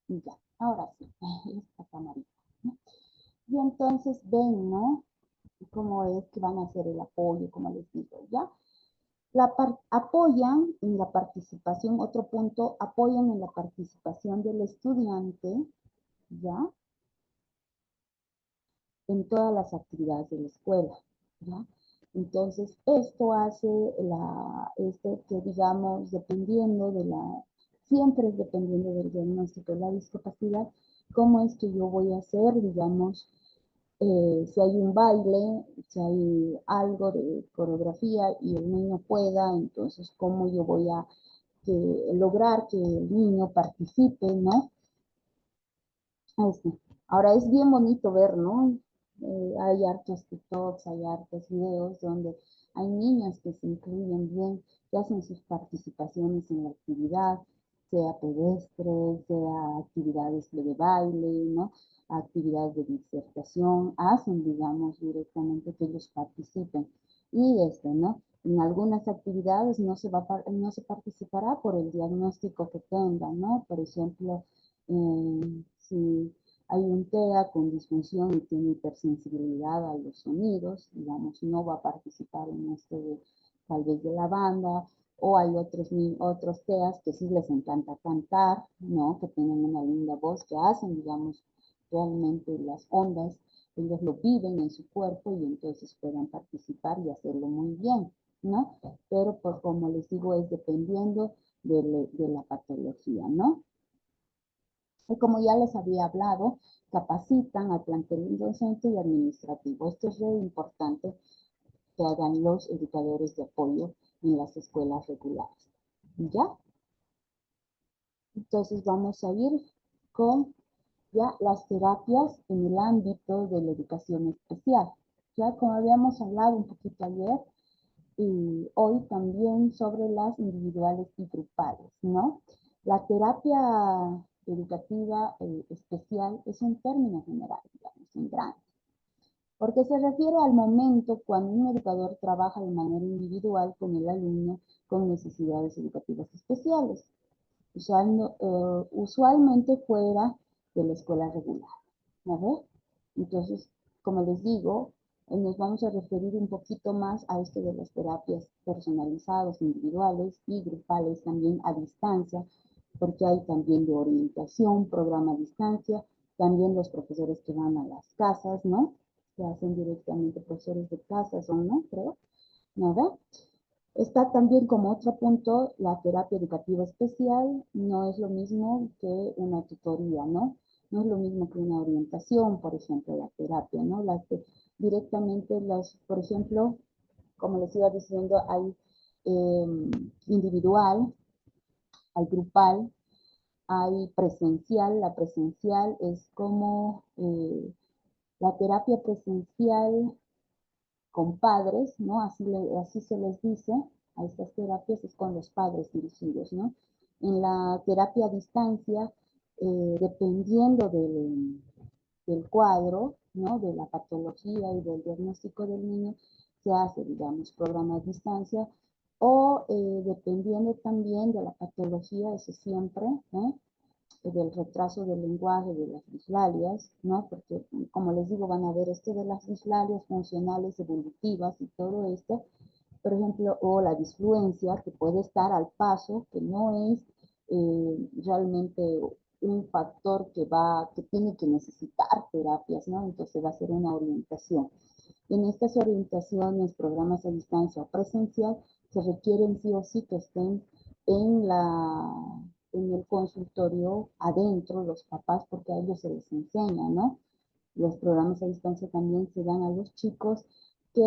[SPEAKER 1] ya, ahora sí, esta camarita, ¿no? Y entonces ven, ¿no? Cómo es que van a hacer el apoyo, como les digo, ¿ya? Apoyan en la participación, otro punto, apoyan en la participación del estudiante, ¿ya? En todas las actividades de la escuela, ¿ya? Entonces, esto hace que digamos, dependiendo de siempre es dependiendo del diagnóstico de la discapacidad, cómo es que yo voy a hacer, digamos, si hay un baile, si hay algo de coreografía y el niño pueda, entonces cómo yo voy a lograr que el niño participe, ¿no? Ahora es bien bonito ver, ¿no? Hay hartos TikToks, hay hartos videos donde hay niños que se incluyen bien, que hacen sus participaciones en la actividad, sea pedestre, sea actividades de baile, ¿no? Actividades de disertación, hacen, digamos, directamente que ellos participen. Y ¿no? En algunas actividades no se participará por el diagnóstico que tengan, ¿no? Por ejemplo, si hay un TEA con disfunción y tiene hipersensibilidad a los sonidos, digamos, no va a participar en tal vez de la banda, o hay otros TEAs que sí les encanta cantar, ¿no? Que tienen una linda voz, que hacen, digamos, realmente las ondas, ellos lo viven en su cuerpo y entonces puedan participar y hacerlo muy bien, ¿no? Pero pues como les digo, es dependiendo de la patología, ¿no? Y como ya les había hablado, capacitan al plantel docente y administrativo. Esto es muy importante que hagan los educadores de apoyo en las escuelas regulares. ¿Ya? Entonces vamos a ir con ya las terapias en el ámbito de la educación especial. Ya como habíamos hablado un poquito ayer, y hoy también sobre las individuales y grupales, ¿no? La terapia educativa especial es un término general, digamos, en grande, porque se refiere al momento cuando un educador trabaja de manera individual con el alumno con necesidades educativas especiales, usualmente fuera de la escuela regular. ¿No? Entonces, como les digo, nos vamos a referir un poquito más a esto de las terapias personalizadas, individuales y grupales también a distancia, porque hay también de orientación, programa a distancia, también los profesores que van a las casas, ¿no? Que hacen directamente profesores de casas o no, creo, ¿no? Está también como otro punto la terapia educativa especial, no es lo mismo que una tutoría, ¿no? No es lo mismo que una orientación, por ejemplo, la terapia, ¿no? Directamente por ejemplo, como les iba diciendo, hay individual, hay grupal, hay presencial. La presencial es como la terapia presencial con padres, ¿no? Así se les dice a estas terapias, es con los padres dirigidos, ¿no? En la terapia a distancia, dependiendo del cuadro, ¿no? De la patología y del diagnóstico del niño, se hace, digamos, programa a distancia, o dependiendo también de la patología, eso siempre, ¿eh? Del retraso del lenguaje, de las dislalias, ¿no? Porque, como les digo, van a ver esto de las dislalias funcionales, evolutivas y todo esto, por ejemplo, o la disfluencia, que puede estar al paso, que no es realmente un factor que tiene que necesitar terapias, ¿no? Entonces va a ser una orientación. En estas orientaciones, programas a distancia o presencial, se requieren sí o sí que estén en, en el consultorio adentro los papás, porque a ellos se les enseña, ¿no? Los programas a distancia también se dan a los chicos que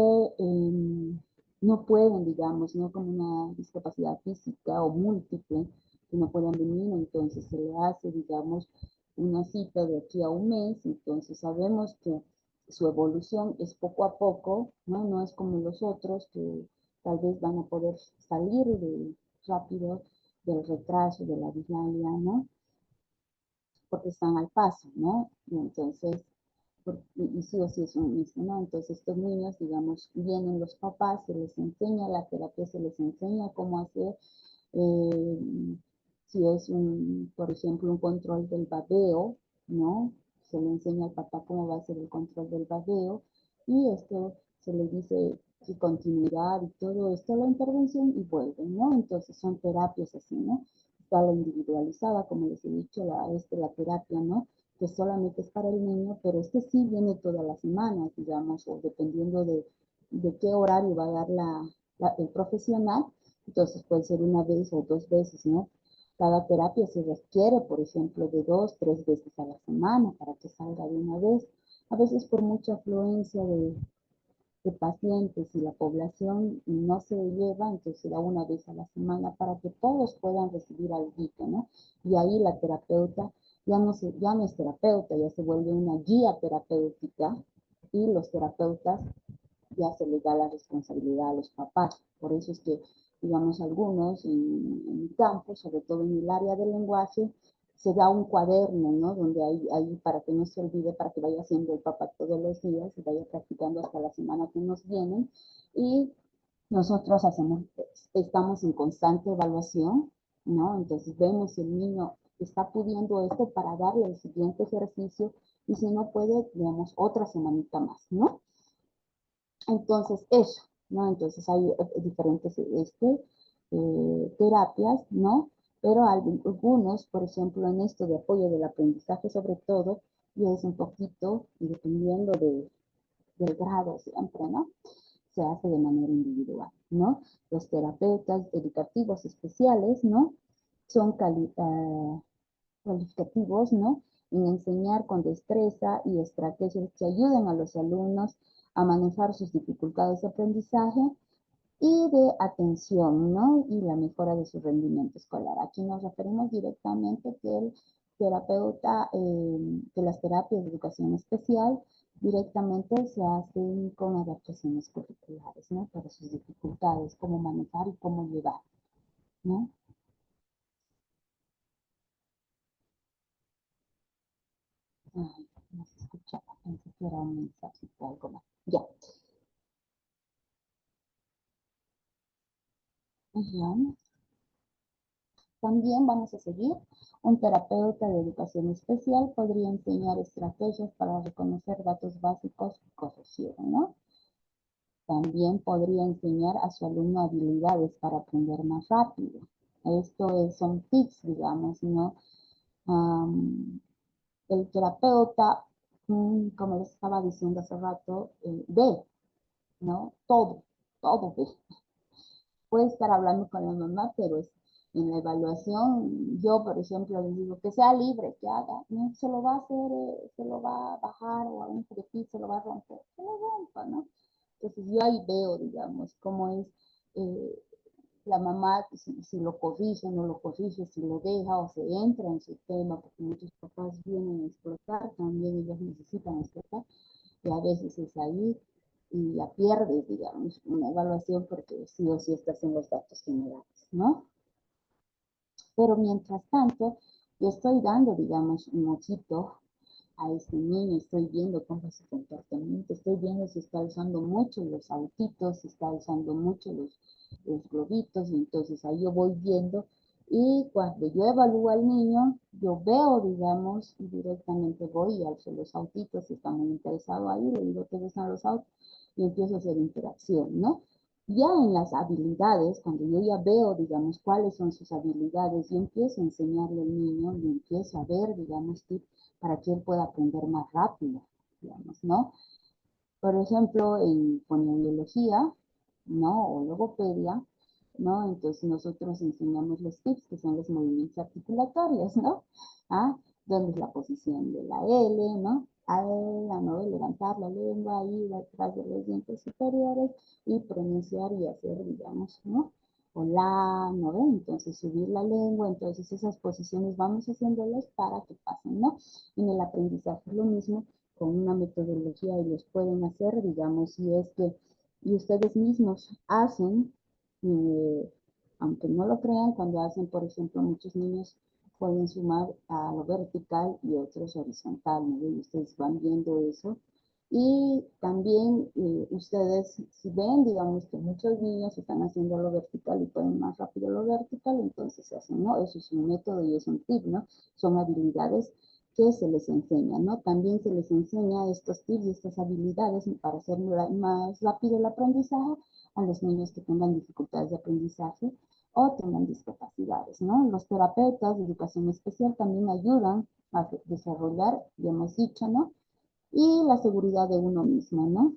[SPEAKER 1] no pueden, digamos, no con una discapacidad física o múltiple, que no puedan venir, entonces se le hace, digamos, una cita de aquí a un mes, entonces sabemos que su evolución es poco a poco, ¿no? No es como los otros que tal vez van a poder salir rápido del retraso, de la dislalia, ¿no? Porque están al paso, ¿no? Y entonces, y sí o sí es un mismo, ¿no? Entonces estos niños, digamos, vienen los papás, se les enseña la terapia, se les enseña cómo hacer, eh, si es por ejemplo, un control del babeo, ¿no? Se le enseña al papá cómo va a ser el control del babeo, y esto se le dice que continuidad y todo esto, la intervención y vuelven, ¿no? Entonces son terapias así, ¿no? Está la individualizada, como les he dicho, la terapia, ¿no? Que solamente es para el niño, pero sí viene todas las semanas, digamos, o dependiendo de qué horario va a dar el profesional, entonces puede ser una vez o dos veces, ¿no? Cada terapia se requiere, por ejemplo, de 2, 3 veces a la semana para que salga de una vez. A veces por mucha afluencia de pacientes y la población no se lleva, entonces se da una vez a la semana para que todos puedan recibir algo, ¿no? Y ahí la terapeuta ya no es terapeuta, ya se vuelve una guía terapéutica, y los terapeutas ya se les da la responsabilidad a los papás. Por eso es que, digamos, algunos en mi campo, sobre todo en el área del lenguaje, se da un cuaderno, ¿no? Donde hay para que no se olvide, para que vaya haciendo el papá todos los días y vaya practicando hasta la semana que nos vienen. Y nosotros estamos en constante evaluación, ¿no? Entonces vemos si el niño está pudiendo esto para darle el siguiente ejercicio, y si no puede, digamos, otra semanita más, ¿no? Entonces, eso, ¿no? Entonces hay diferentes terapias, ¿no? Pero algunos, por ejemplo, en esto de apoyo del aprendizaje sobre todo, y es un poquito, dependiendo del grado siempre, ¿no? Se hace de manera individual, ¿no? Los terapeutas educativos especiales, ¿no? Son calificativos, ¿no? En enseñar con destreza y estrategias que ayuden a los alumnos a manejar sus dificultades de aprendizaje y de atención, ¿no? Y la mejora de su rendimiento escolar. Aquí nos referimos directamente que el terapeuta, que las terapias de educación especial directamente se hacen con adaptaciones curriculares, ¿no? Para sus dificultades, cómo manejar y cómo llevar, ¿no? Ay, no se escuchaba, pensé que era un mensaje o algo más. Ya. Ya. También vamos a seguir. Un terapeuta de educación especial podría enseñar estrategias para reconocer datos básicos y corregir, ¿no? También podría enseñar a su alumno habilidades para aprender más rápido. Son tips, digamos, ¿no? El terapeuta, como les estaba diciendo hace rato, ve, ¿no? Todo ve. Puede estar hablando con la mamá, pero en la evaluación, yo, por ejemplo, les digo que sea libre, que haga, no se lo va a hacer, se lo va a bajar o a un trepí, se lo va a romper, se lo rompa, ¿no? Entonces yo ahí veo, digamos, cómo es eh, la mamá, si lo corrige, no lo corrige, si lo deja o se entra en su tema, porque muchos papás vienen a explotar, también ellos necesitan explotar, y a veces es ahí y la pierdes, digamos, una evaluación porque sí o sí estás en los datos generales, ¿no? Pero mientras tanto, yo estoy dando, digamos, un ojito a este niño, estoy viendo cómo es su comportamiento, estoy viendo si está usando mucho los autitos, si está usando mucho los globitos, y entonces ahí yo voy viendo y cuando yo evalúo al niño, yo veo, digamos, y directamente voy y alzo los autitos, si está muy interesado ahí, le digo que gustan los autos y empiezo a hacer interacción, ¿no? Ya en las habilidades, cuando yo ya veo, digamos, cuáles son sus habilidades, yo empiezo a enseñarle al niño y empiezo a ver, digamos, para que él pueda aprender más rápido, digamos, ¿no? Por ejemplo, en fonoaudiología, ¿no? O logopedia, ¿no? Entonces nosotros enseñamos los tips, que son los movimientos articulatorios, ¿no? ¿Ah? ¿Dónde es la posición de la L, ¿no? A la, ¿no? Levantar la lengua, ir detrás de los dientes superiores y pronunciar y hacer, digamos, ¿no? O la, ¿no? Entonces subir la lengua, entonces esas posiciones vamos haciéndolas para que pasen, ¿no? En el aprendizaje es lo mismo, con una metodología y los pueden hacer, digamos, si es que y ustedes mismos hacen, aunque no lo crean, cuando hacen, por ejemplo, muchos niños pueden sumar a lo vertical y otros horizontal, ¿no? Y ustedes van viendo eso. Y también ustedes, si ven, digamos, que muchos niños están haciendo lo vertical y pueden más rápido lo vertical, entonces se hacen, ¿no? Eso es un método y es un tip, ¿no? Son habilidades que se les enseña, ¿no? También se les enseña estos tips y estas habilidades para hacer más rápido el aprendizaje a los niños que tengan dificultades de aprendizaje o tengan discapacidades, ¿no? Los terapeutas de educación especial también ayudan a desarrollar, ya hemos dicho, ¿no? Y la seguridad de uno mismo, ¿no?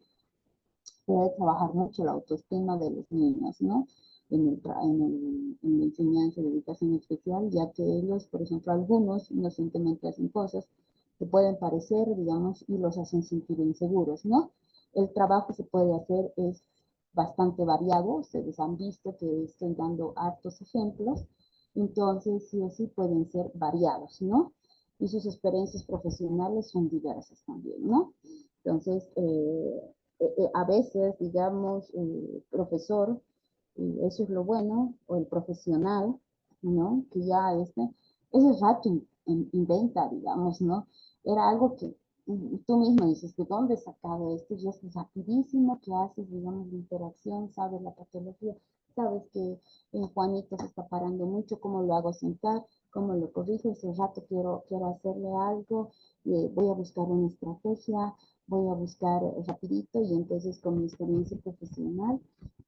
[SPEAKER 1] Puede trabajar mucho la autoestima de los niños, ¿no? En la enseñanza de educación especial, ya que ellos, por ejemplo, algunos inocentemente hacen cosas que pueden parecer, digamos, y los hacen sentir inseguros, ¿no? El trabajo que se puede hacer es bastante variado, ustedes han visto que estoy dando hartos ejemplos, entonces sí o sí pueden ser variados, ¿no? Y sus experiencias profesionales son diversas también, ¿no? Entonces, a veces, digamos, el profesor, eso es lo bueno, o el profesional, ¿no? Que ya ese rato inventa, digamos, ¿no? Era algo que tú mismo dices, ¿de dónde he sacado esto? Y es rapidísimo que haces, digamos, la interacción, sabes la patología, sabes que Juanito se está parando mucho, cómo lo hago sentar, cómo lo corrijo, ese rato quiero hacerle algo, voy a buscar una estrategia, voy a buscar rapidito y entonces con mi experiencia profesional,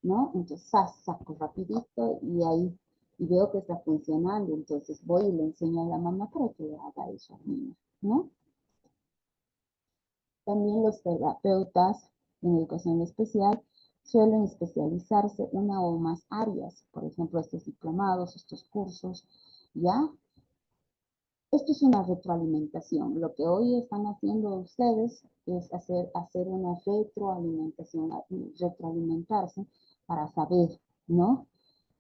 [SPEAKER 1] ¿no? Entonces saco rapidito y ahí y veo que está funcionando, entonces voy y le enseño a la mamá para que le haga eso al niño, ¿no? También los terapeutas en educación especial suelen especializarse una o más áreas, por ejemplo, estos diplomados, estos cursos, ¿ya? Esto es una retroalimentación. Lo que hoy están haciendo ustedes es hacer una retroalimentación, retroalimentarse para saber, ¿no?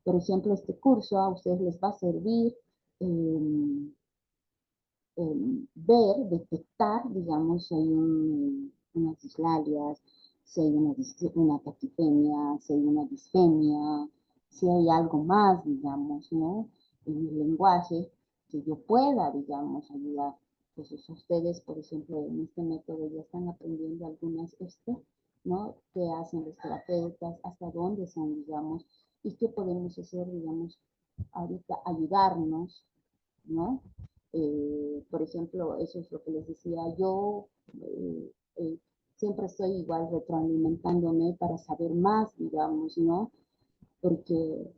[SPEAKER 1] Por ejemplo, este curso a ustedes les va a servir ver, detectar, digamos, si hay unas dislalias, si hay una taquipenia, si hay una disfemia, si hay algo más, digamos, ¿no? En el lenguaje que yo pueda, digamos, ayudar. Entonces ustedes, por ejemplo, en este método ya están aprendiendo algunas, ¿no? ¿Qué hacen los terapeutas? ¿Hasta dónde son, digamos? ¿Y qué podemos hacer, digamos, ahorita? Ayudarnos, ¿no? Por ejemplo, eso es lo que les decía, yo siempre estoy igual retroalimentándome para saber más, digamos, ¿no? Porque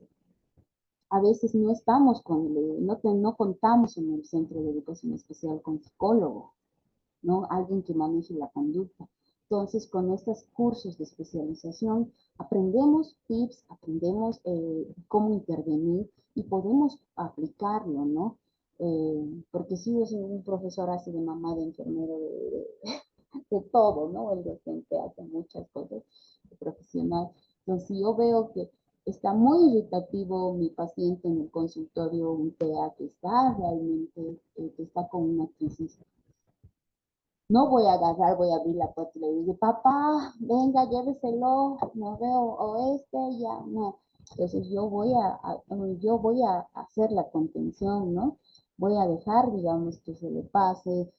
[SPEAKER 1] a veces no estamos no contamos en el centro de educación especial con psicólogo, ¿no? Alguien que maneje la conducta. Entonces, con estos cursos de especialización, aprendemos tips, aprendemos cómo intervenir y podemos aplicarlo, ¿no? Porque si es un profesor hace de mamá, de enfermero, de todo, ¿no? El docente hace muchas cosas, el profesional. Entonces, si yo veo que está muy irritativo mi paciente en el consultorio, un TEA que está realmente, que está con una crisis, no voy a agarrar, voy a abrir la puerta y le digo, papá, venga, lléveselo, no veo, o ya, no. Entonces yo voy a hacer la contención, ¿no? Voy a dejar, digamos, que se le pase,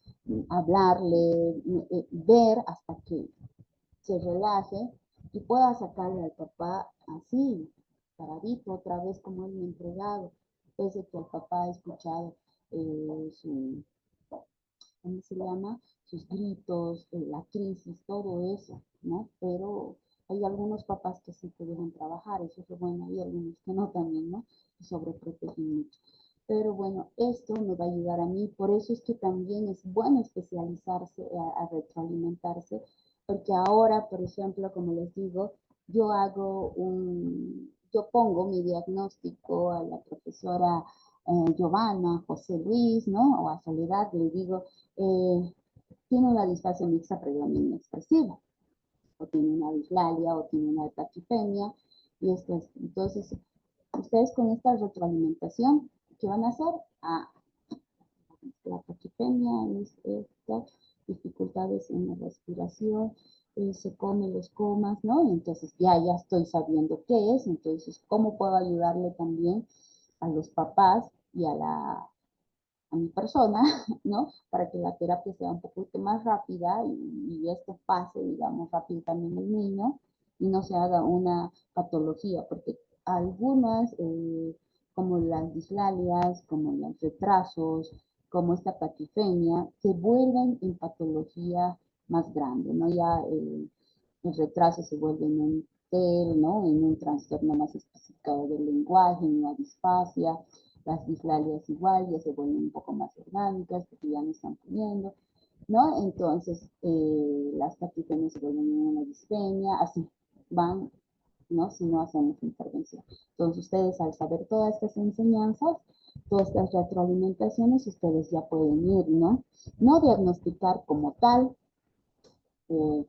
[SPEAKER 1] hablarle, ver hasta que se relaje y pueda sacarle al papá así, paradito, otra vez como él me ha entregado, pese que el papá ha escuchado su, ¿cómo se llama? Sus gritos, la crisis, todo eso, ¿no? Pero hay algunos papás que sí pudieron trabajar, eso es lo bueno, y algunos que no también, ¿no? Que sobreprotegen mucho. Pero bueno, esto me va a ayudar a mí, por eso es que también es bueno especializarse, a retroalimentarse, porque ahora, por ejemplo, como les digo, yo pongo mi diagnóstico a la profesora Giovanna, José Luis, ¿no? O a Soledad, le digo, tiene una disfasia mixta predominio expresiva, o tiene una dislalia, o tiene una hepatipemia, y esto es, entonces, ustedes con esta retroalimentación, ¿qué van a hacer? Ah, la hepatipemia es esta, dificultades en la respiración, se come los comas, ¿no? Y entonces ya estoy sabiendo qué es, entonces, ¿cómo puedo ayudarle también a los papás y a mi persona, ¿no? Para que la terapia sea un poquito más rápida y esto pase, digamos, rápido también el niño y no se haga una patología, porque algunas, como las dislalias, como los retrasos, como esta patifemia, se vuelven en patología más grande, ¿no? Ya el retraso se vuelve en un TEL, ¿no? En un trastorno más especificado del lenguaje, en una disfasia, las dislalias igual ya se vuelven un poco más orgánicas porque ya no están comiendo, ¿no? Entonces, las patifemias se vuelven una disfemia, así van, ¿no? Si no hacemos intervención. Entonces, ustedes al saber todas estas enseñanzas, todas estas retroalimentaciones, ustedes ya pueden ir, ¿no? No diagnosticar como tal, eh,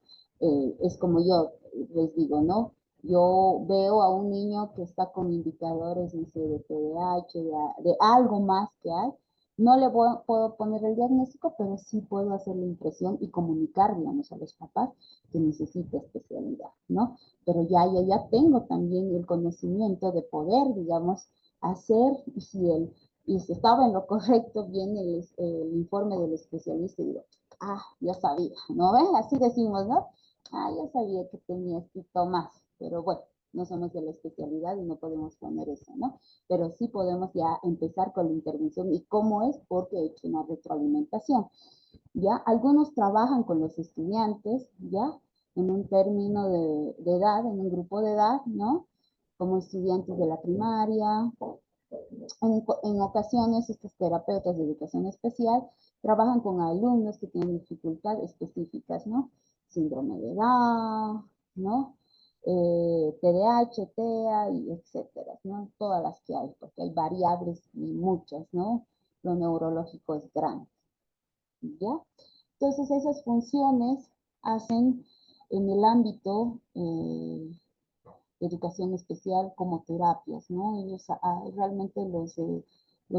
[SPEAKER 1] es como yo les digo, ¿no? Yo veo a un niño que está con indicadores, dice, de TDAH, de algo más que hay. No le puedo poner el diagnóstico, pero sí puedo hacer la impresión y comunicar, digamos, a los papás que necesita especialidad, ¿no? Pero ya tengo también el conocimiento de poder, digamos, hacer, y si estaba en lo correcto, viene el informe del especialista y digo, ah, ya sabía, ¿no ven? Así decimos, ¿no? Ah, ya sabía que tenía esto más, pero bueno, no somos de la especialidad y no podemos poner eso, ¿no? Pero sí podemos ya empezar con la intervención. ¿Y cómo es? Porque he hecho una retroalimentación, ¿ya? Algunos trabajan con los estudiantes, ¿ya? En un término de edad, en un grupo de edad, ¿no? Como estudiantes de la primaria, en ocasiones, estos terapeutas de educación especial trabajan con alumnos que tienen dificultades específicas, ¿no? Síndrome de Down, ¿no? TDAH, TEA, y etcétera, ¿no? Todas las que hay, porque hay variables y muchas, ¿no? Lo neurológico es grande, ¿ya? Entonces, esas funciones hacen en el ámbito de educación especial como terapias, ¿no? Ellos realmente los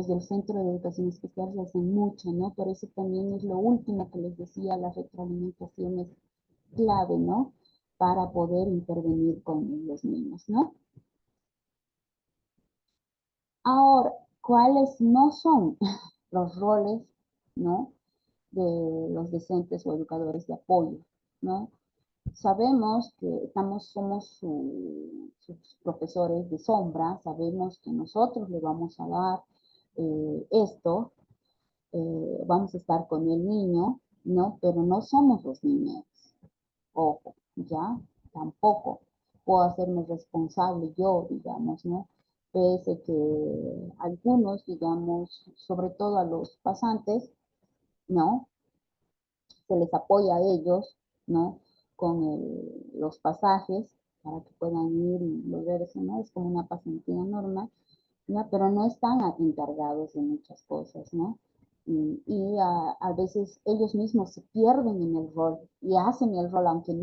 [SPEAKER 1] del Centro de Educación Especial se hacen mucho, ¿no? Por eso también es lo último que les decía, la retroalimentación es clave, ¿no? Para poder intervenir con los niños, ¿no? Ahora, ¿cuáles no son los roles, ¿no? de los docentes o educadores de apoyo, ¿no? Sabemos que somos sus profesores de sombra, sabemos que nosotros le vamos a dar esto, vamos a estar con el niño, ¿no? Pero no somos los niños, ojo, ¿ya? Tampoco puedo hacerme responsable yo, digamos, ¿no? Pese que algunos, digamos, sobre todo a los pasantes, ¿no? Se les apoya a ellos, ¿no? Con los pasajes para que puedan ir y volver, eso, ¿no? Es como una pasantía normal, ¿ya? Pero no están encargados de muchas cosas, ¿no? A veces ellos mismos se pierden en el rol y hacen el rol, aunque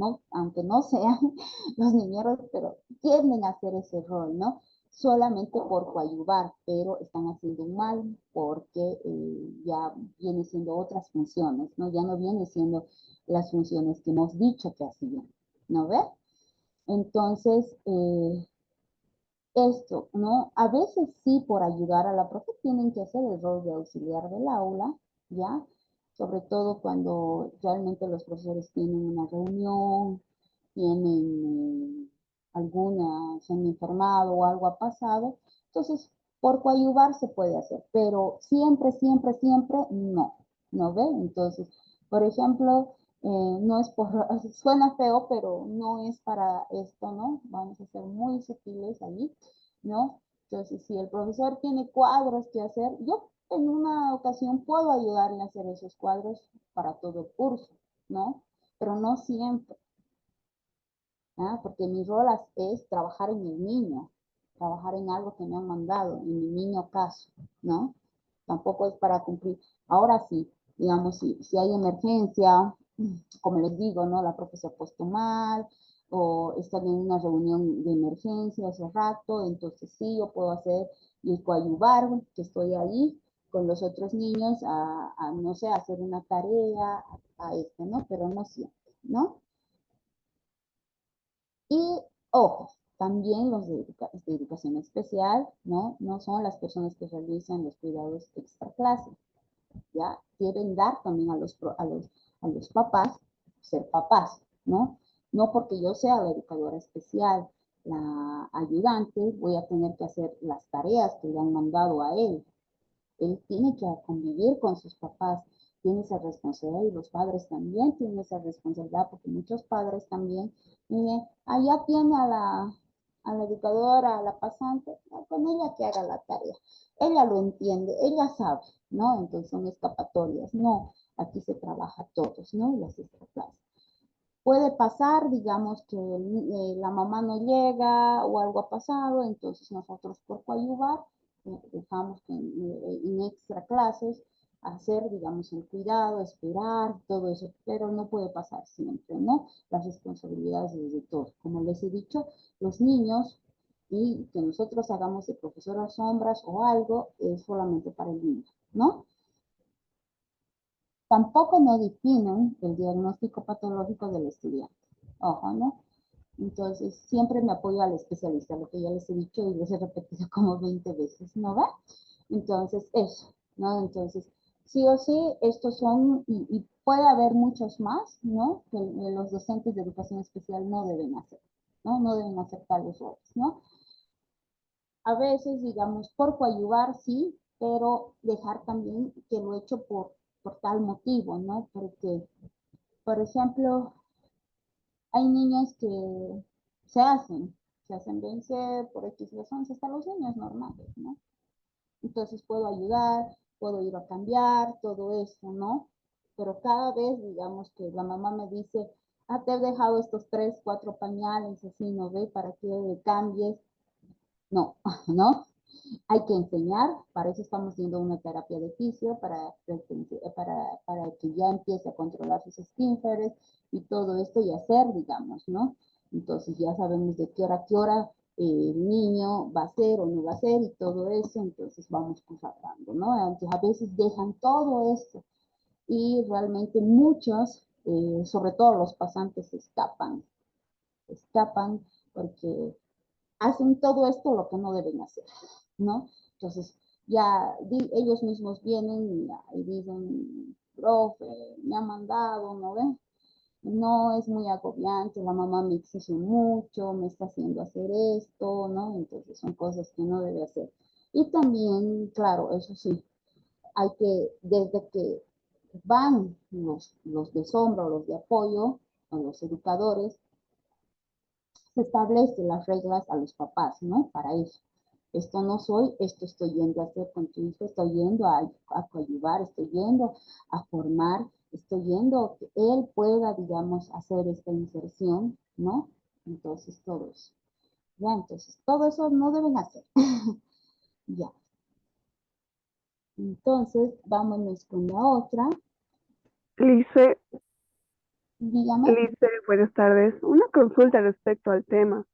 [SPEAKER 1] no sean los niñeros, pero tienden a hacer ese rol, ¿no? Solamente por coadyuvar, pero están haciendo un mal porque ya viene siendo otras funciones, ¿no? Ya no viene siendo las funciones que hemos dicho que hacían, ¿no ve? Entonces, esto, ¿no? A veces sí, por ayudar a la profe, tienen que hacer el rol de auxiliar del aula, ¿ya? Sobre todo cuando realmente los profesores tienen una reunión, tienen alguna, se han enfermado o algo ha pasado. Entonces, por coadyuvar se puede hacer, pero siempre, siempre, siempre no, ¿no ve? Entonces, por ejemplo, no es por, suena feo, pero no es para esto, ¿no? Vamos a ser muy sutiles ahí, ¿no? Entonces, si el profesor tiene cuadros que hacer, yo en una ocasión puedo ayudarle a hacer esos cuadros para todo el curso, ¿no? Pero no siempre, ¿ah? Porque mi rol es trabajar en el niño, trabajar en algo que me han mandado, en mi niño caso, ¿no? Tampoco es para cumplir. Ahora sí, digamos, si hay emergencia, como les digo, ¿no? La profesora ha puesto mal, o está en una reunión de emergencia hace rato, entonces sí, yo puedo hacer y coadyuvar, que estoy ahí con los otros niños no sé, hacer una tarea, ¿no? Pero no siempre, ¿no? Y ojo, también los de educación especial, ¿no? No son las personas que realizan los cuidados extra clase, ¿ya? Quieren dar también a los papás ser papás, ¿no? No porque yo sea la educadora especial, la ayudante, voy a tener que hacer las tareas que le han mandado a él, él tiene que convivir con sus papás, tiene esa responsabilidad y los padres también tienen esa responsabilidad porque muchos padres también, miren, allá tiene a la educadora, a la pasante, con ella que haga la tarea. Ella lo entiende, ella sabe, ¿no? Entonces son escapatorias, no, aquí se trabaja todos, ¿no? Las extraclases. Puede pasar, digamos, que la mamá no llega o algo ha pasado, entonces nosotros por coadyuvar dejamos que en extra clases hacer, digamos, el cuidado, esperar, todo eso, pero no puede pasar siempre, ¿no? Las responsabilidades de todos. Como les he dicho, los niños y que nosotros hagamos de profesoras sombras o algo es solamente para el niño, ¿no? Tampoco no definen el diagnóstico patológico del estudiante. Ojo, ¿no? Entonces, siempre me apoyo al especialista, lo que ya les he dicho y les he repetido como 20 veces, ¿no va? Entonces, eso, ¿no? Entonces, sí o sí, estos son, y puede haber muchos más, ¿no? Que los docentes de educación especial no deben hacer, ¿no? No deben aceptar los roles, ¿no? A veces, digamos, por coadyuvar, sí, pero dejar también que lo he hecho por tal motivo, ¿no? Porque, por ejemplo, hay niños que se hacen vencer por X razones, hasta los niños normales, ¿no? Entonces puedo ayudar, puedo ir a cambiar, todo eso, ¿no? Pero cada vez, digamos que la mamá me dice, ah, te he dejado estos 3, 4 pañales, así, ¿no ve? Para que cambies. No, ¿no? Hay que enseñar, para eso estamos haciendo una terapia de fisio, para que ya empiece a controlar sus esfínteres y todo esto y hacer, digamos, ¿no? Entonces ya sabemos de qué hora el niño va a ser o no va a ser y todo eso, entonces vamos constatando, ¿no? Entonces a veces dejan todo esto y realmente muchos, sobre todo los pasantes, escapan porque hacen todo esto lo que no deben hacer, ¿no? Entonces, ya ellos mismos vienen y dicen, profe, me ha mandado, ¿no ven? No es muy agobiante, la mamá me exige mucho, me está haciendo hacer esto, ¿no? Entonces son cosas que no debe hacer. Y también, claro, eso sí, hay que, desde que van los de sombra o los de apoyo, o los educadores, se establecen las reglas a los papás, ¿no? Para eso. Esto no soy, esto estoy yendo a hacer con tu hijo, estoy yendo a coadyuvar, estoy yendo a formar, estoy yendo a que él pueda, digamos, hacer esta inserción, ¿no? Entonces, todo eso. Ya, entonces, todo eso no deben hacer. Ya. Entonces, vámonos con la otra.
[SPEAKER 3] Lice,
[SPEAKER 1] Dígame.
[SPEAKER 3] Lice, buenas tardes. Una consulta respecto al tema.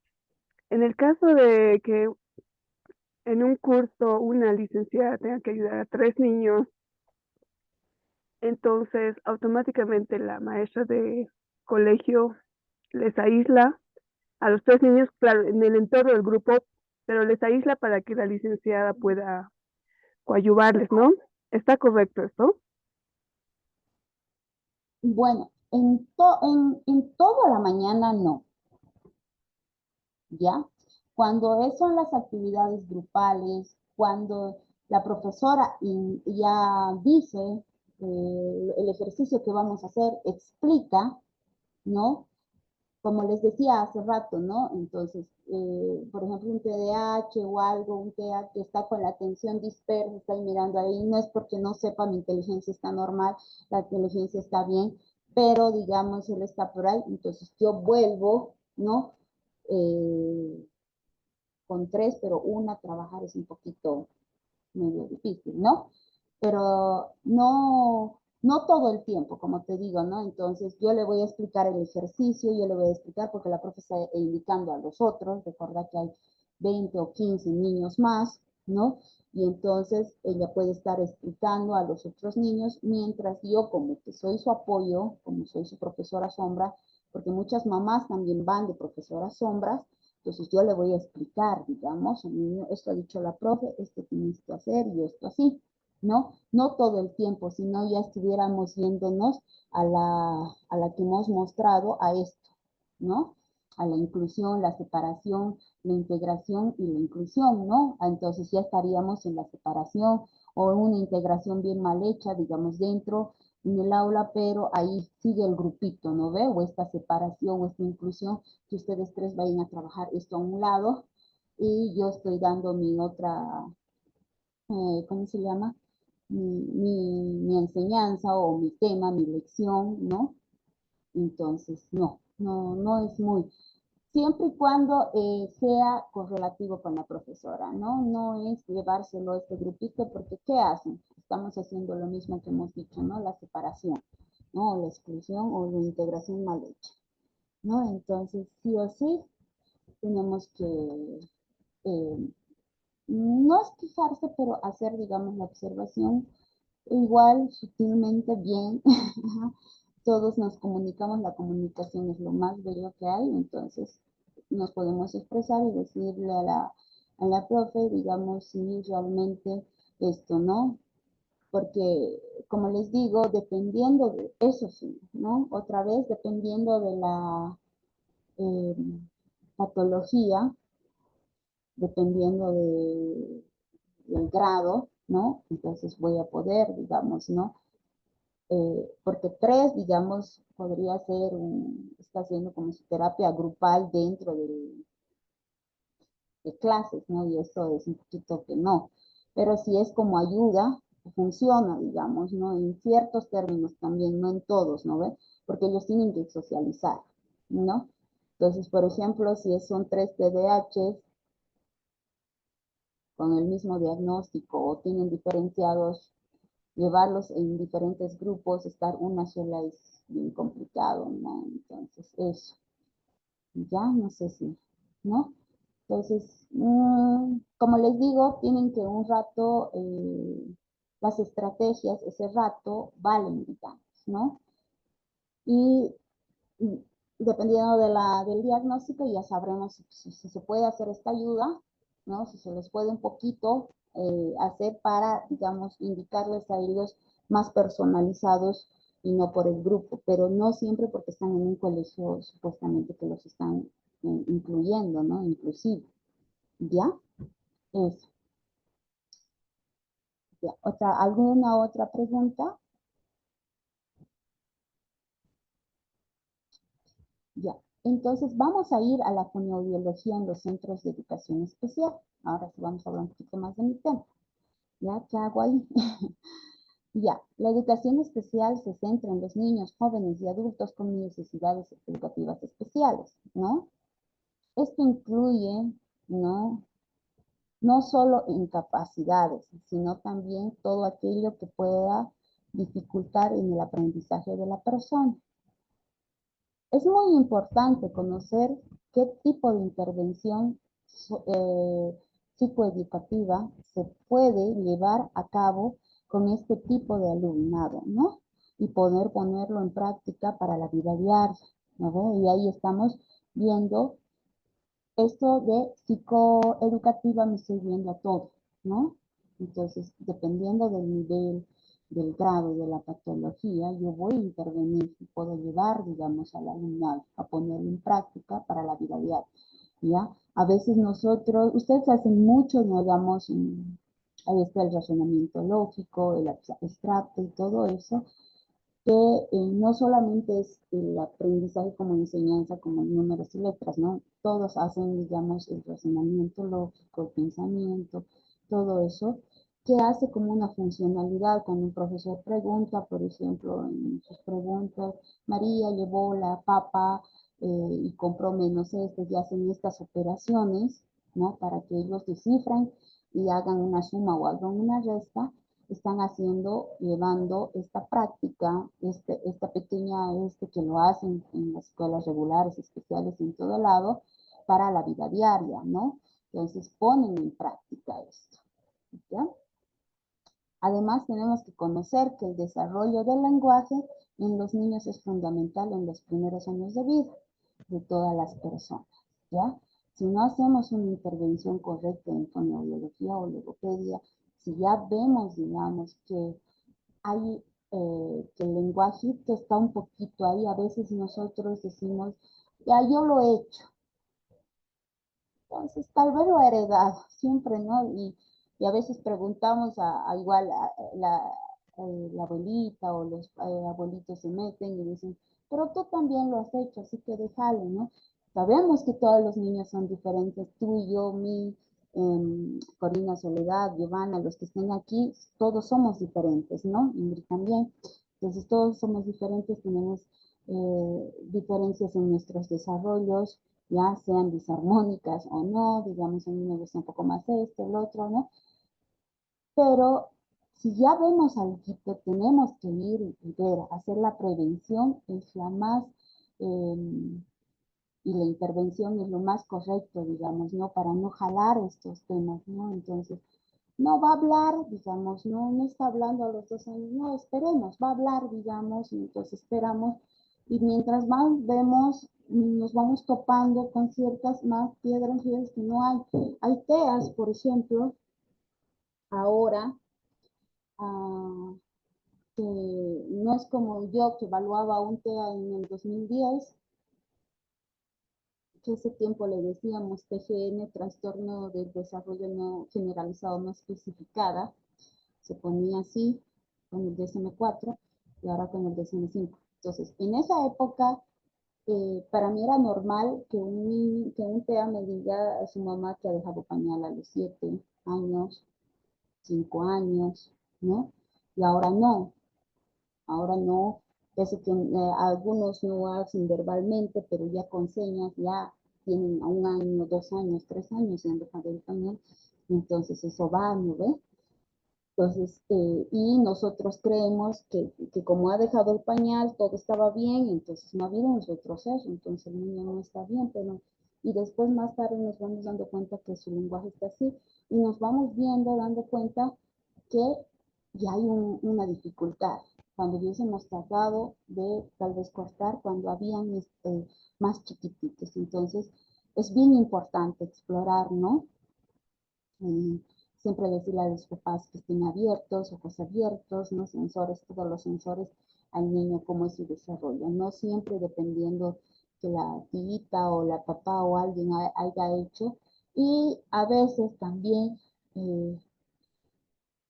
[SPEAKER 3] En el caso de que en un curso una licenciada tenga que ayudar a 3 niños, entonces automáticamente la maestra de colegio les aísla a los 3 niños, claro, en el entorno del grupo, pero les aísla para que la licenciada pueda coadyuvarles, ¿no? ¿Está correcto esto?
[SPEAKER 1] Bueno, en toda la mañana no. ¿Ya? Cuando son las actividades grupales, cuando la profesora ya dice el ejercicio que vamos a hacer, explica, ¿no? Como les decía hace rato, ¿no? Entonces, por ejemplo, un TDAH o algo, un TEA que está con la atención dispersa, está mirando ahí, no es porque no sepa, mi inteligencia está normal, la inteligencia está bien, pero digamos, él está por ahí, entonces yo vuelvo, ¿no? Eh, con tres, pero una trabajar es un poquito medio difícil, ¿no? Pero no todo el tiempo, como te digo, ¿no? Entonces yo le voy a explicar el ejercicio, yo le voy a explicar porque la profe está indicando a los otros, recuerda que hay 20 o 15 niños más, ¿no? Y entonces ella puede estar explicando a los otros niños, mientras yo, como que soy su apoyo, como soy su profesora sombra, porque muchas mamás también van de profesoras sombras, entonces yo le voy a explicar, digamos, al niño, esto ha dicho la profe, esto tienes que hacer y esto así, ¿no? No todo el tiempo, sino ya estuviéramos yéndonos a la que hemos mostrado a esto, ¿no? A la inclusión, la separación, la integración y la inclusión, ¿no? Entonces ya estaríamos en la separación o en una integración bien mal hecha, digamos, dentro en el aula, pero ahí sigue el grupito, ¿no ve? O esta separación o esta inclusión, que ustedes tres vayan a trabajar esto a un lado y yo estoy dando mi otra, ¿cómo se llama? Mi enseñanza o mi tema, mi lección, ¿no? Entonces, no es muy, siempre y cuando sea correlativo con la profesora, ¿no? No es llevárselo a este grupito porque ¿qué hacen? Estamos haciendo lo mismo que hemos dicho, ¿no? La separación, ¿no? La exclusión o la integración mal hecha, ¿no? Entonces, sí o sí, tenemos que, eh, no es fijarse, pero hacer, digamos, la observación igual, sutilmente, bien. Todos nos comunicamos, la comunicación es lo más bello que hay, entonces nos podemos expresar y decirle a la profe, digamos, si realmente esto, ¿no? Porque, como les digo, dependiendo de eso sí, ¿no? Otra vez, dependiendo de la eh, patología, dependiendo del grado, ¿no? Entonces voy a poder, digamos, ¿no? Porque tres, digamos, podría ser, está haciendo como su terapia grupal dentro de clases, ¿no? Y eso es un poquito que no. Pero si es como ayuda, funciona, digamos, ¿no? En ciertos términos también, no en todos, ¿no ve? Porque ellos tienen que socializar, ¿no? Entonces, por ejemplo, si son tres TDAH con el mismo diagnóstico o tienen diferenciados, llevarlos en diferentes grupos, estar una sola es bien complicado, ¿no? Entonces, eso, ya no sé si, ¿no? Entonces, como les digo, tienen que un rato, las estrategias, ese rato, valen, digamos, ¿no? Y dependiendo del diagnóstico, ya sabremos si se puede hacer esta ayuda, ¿no? Si se les puede un poquito hacer para, digamos, indicarles a ellos más personalizados y no por el grupo, pero no siempre porque están en un colegio supuestamente que los están incluyendo, ¿no? Inclusive, ¿ya? Eso. Ya. ¿Alguna otra pregunta? Ya. Entonces vamos a ir a la fonoaudiología en los centros de educación especial. Ahora sí vamos a hablar un poquito más de mi tema. ¿Ya? ¿Qué hago ahí? Ya, la educación especial se centra en los niños, jóvenes y adultos con necesidades educativas especiales, ¿no? Esto incluye, ¿no? No solo incapacidades, sino también todo aquello que pueda dificultar en el aprendizaje de la persona. Es muy importante conocer qué tipo de intervención psicoeducativa se puede llevar a cabo con este tipo de alumnado, ¿no? Y poder ponerlo en práctica para la vida diaria, ¿no? Y ahí estamos viendo esto de psicoeducativa, me estoy viendo a todo, ¿no? Entonces, dependiendo del nivel, del grado de la patología, yo voy a intervenir y puedo llevar, digamos, al alumnado a ponerlo en práctica para la vida diaria, ¿ya? A veces nosotros, ustedes hacen mucho, ¿no? Digamos, ahí está el razonamiento lógico, el abstracto y todo eso, que no solamente es el aprendizaje como enseñanza, como números y letras, ¿no? Todos hacen, digamos, el razonamiento lógico, el pensamiento, todo eso, que hace como una funcionalidad cuando un profesor pregunta, por ejemplo, en sus preguntas, María llevó la papa y compró menos esto, y hacen estas operaciones, ¿no? Para que ellos descifren y hagan una suma o hagan una resta, están haciendo, llevando esta práctica, esta pequeña, que lo hacen en las escuelas regulares, especiales, en todo lado, para la vida diaria, ¿no? Entonces ponen en práctica esto, ¿ya? Además, tenemos que conocer que el desarrollo del lenguaje en los niños es fundamental en los primeros años de vida de todas las personas, ¿ya? Si no hacemos una intervención correcta en fonoaudiología o logopedia, si ya vemos, digamos, que hay, que el lenguaje que está un poquito ahí, a veces nosotros decimos, ya yo lo he hecho, entonces tal vez lo he heredado, siempre, ¿no? Y a veces preguntamos a igual la abuelita o los abuelitos se meten y dicen, pero tú también lo has hecho, así que déjalo, ¿no? Sabemos que todos los niños son diferentes, tú y yo, Corina, Soledad, Giovanna, los que estén aquí, todos somos diferentes, ¿no? Ingrid también. Entonces todos somos diferentes, tenemos diferencias en nuestros desarrollos, ya sean disarmónicas o no, digamos, a mí me gusta un poco más esto, el otro, ¿no? Pero si ya vemos algo, tenemos que ir y ver, hacer la prevención es la más, y la intervención es lo más correcto, digamos, ¿no? Para no jalar estos temas, ¿no? Entonces, no va a hablar, digamos, no está hablando a los 2 años, no, esperemos, va a hablar, digamos, y entonces esperamos, y mientras más vemos, nos vamos topando con ciertas más piedras que no hay. Hay TEAs, por ejemplo, ahora, que no es como yo que evaluaba un TEA en el 2010, que ese tiempo le decíamos TGN, trastorno del desarrollo no generalizado no especificada, se ponía así con el DSM-4 y ahora con el DSM-5. Entonces, en esa época, para mí era normal que un TEA me diga a su mamá que ha dejado pañal a los 7 años, 5 años, ¿no? Y ahora no, pese que algunos no hacen verbalmente, pero ya con señas, ya tienen a 1 año, 2 años, 3 años y han dejado el pañal, entonces eso va, ¿no ve? Entonces, y nosotros creemos que como ha dejado el pañal, todo estaba bien, entonces no ha habido un retroceso, entonces el niño no está bien, pero y después más tarde nos vamos dando cuenta que su lenguaje está así, y nos vamos dando cuenta que ya hay una dificultad, cuando hubiésemos tratado de tal vez cortar cuando habían más chiquititos. Entonces, es bien importante explorar, ¿no? siempre decirle a los papás que estén abiertos, ojos abiertos, ¿no? Sensores, todos los sensores al niño, cómo es su desarrollo. No siempre dependiendo que la tita o la papá o alguien haya hecho. Y a veces también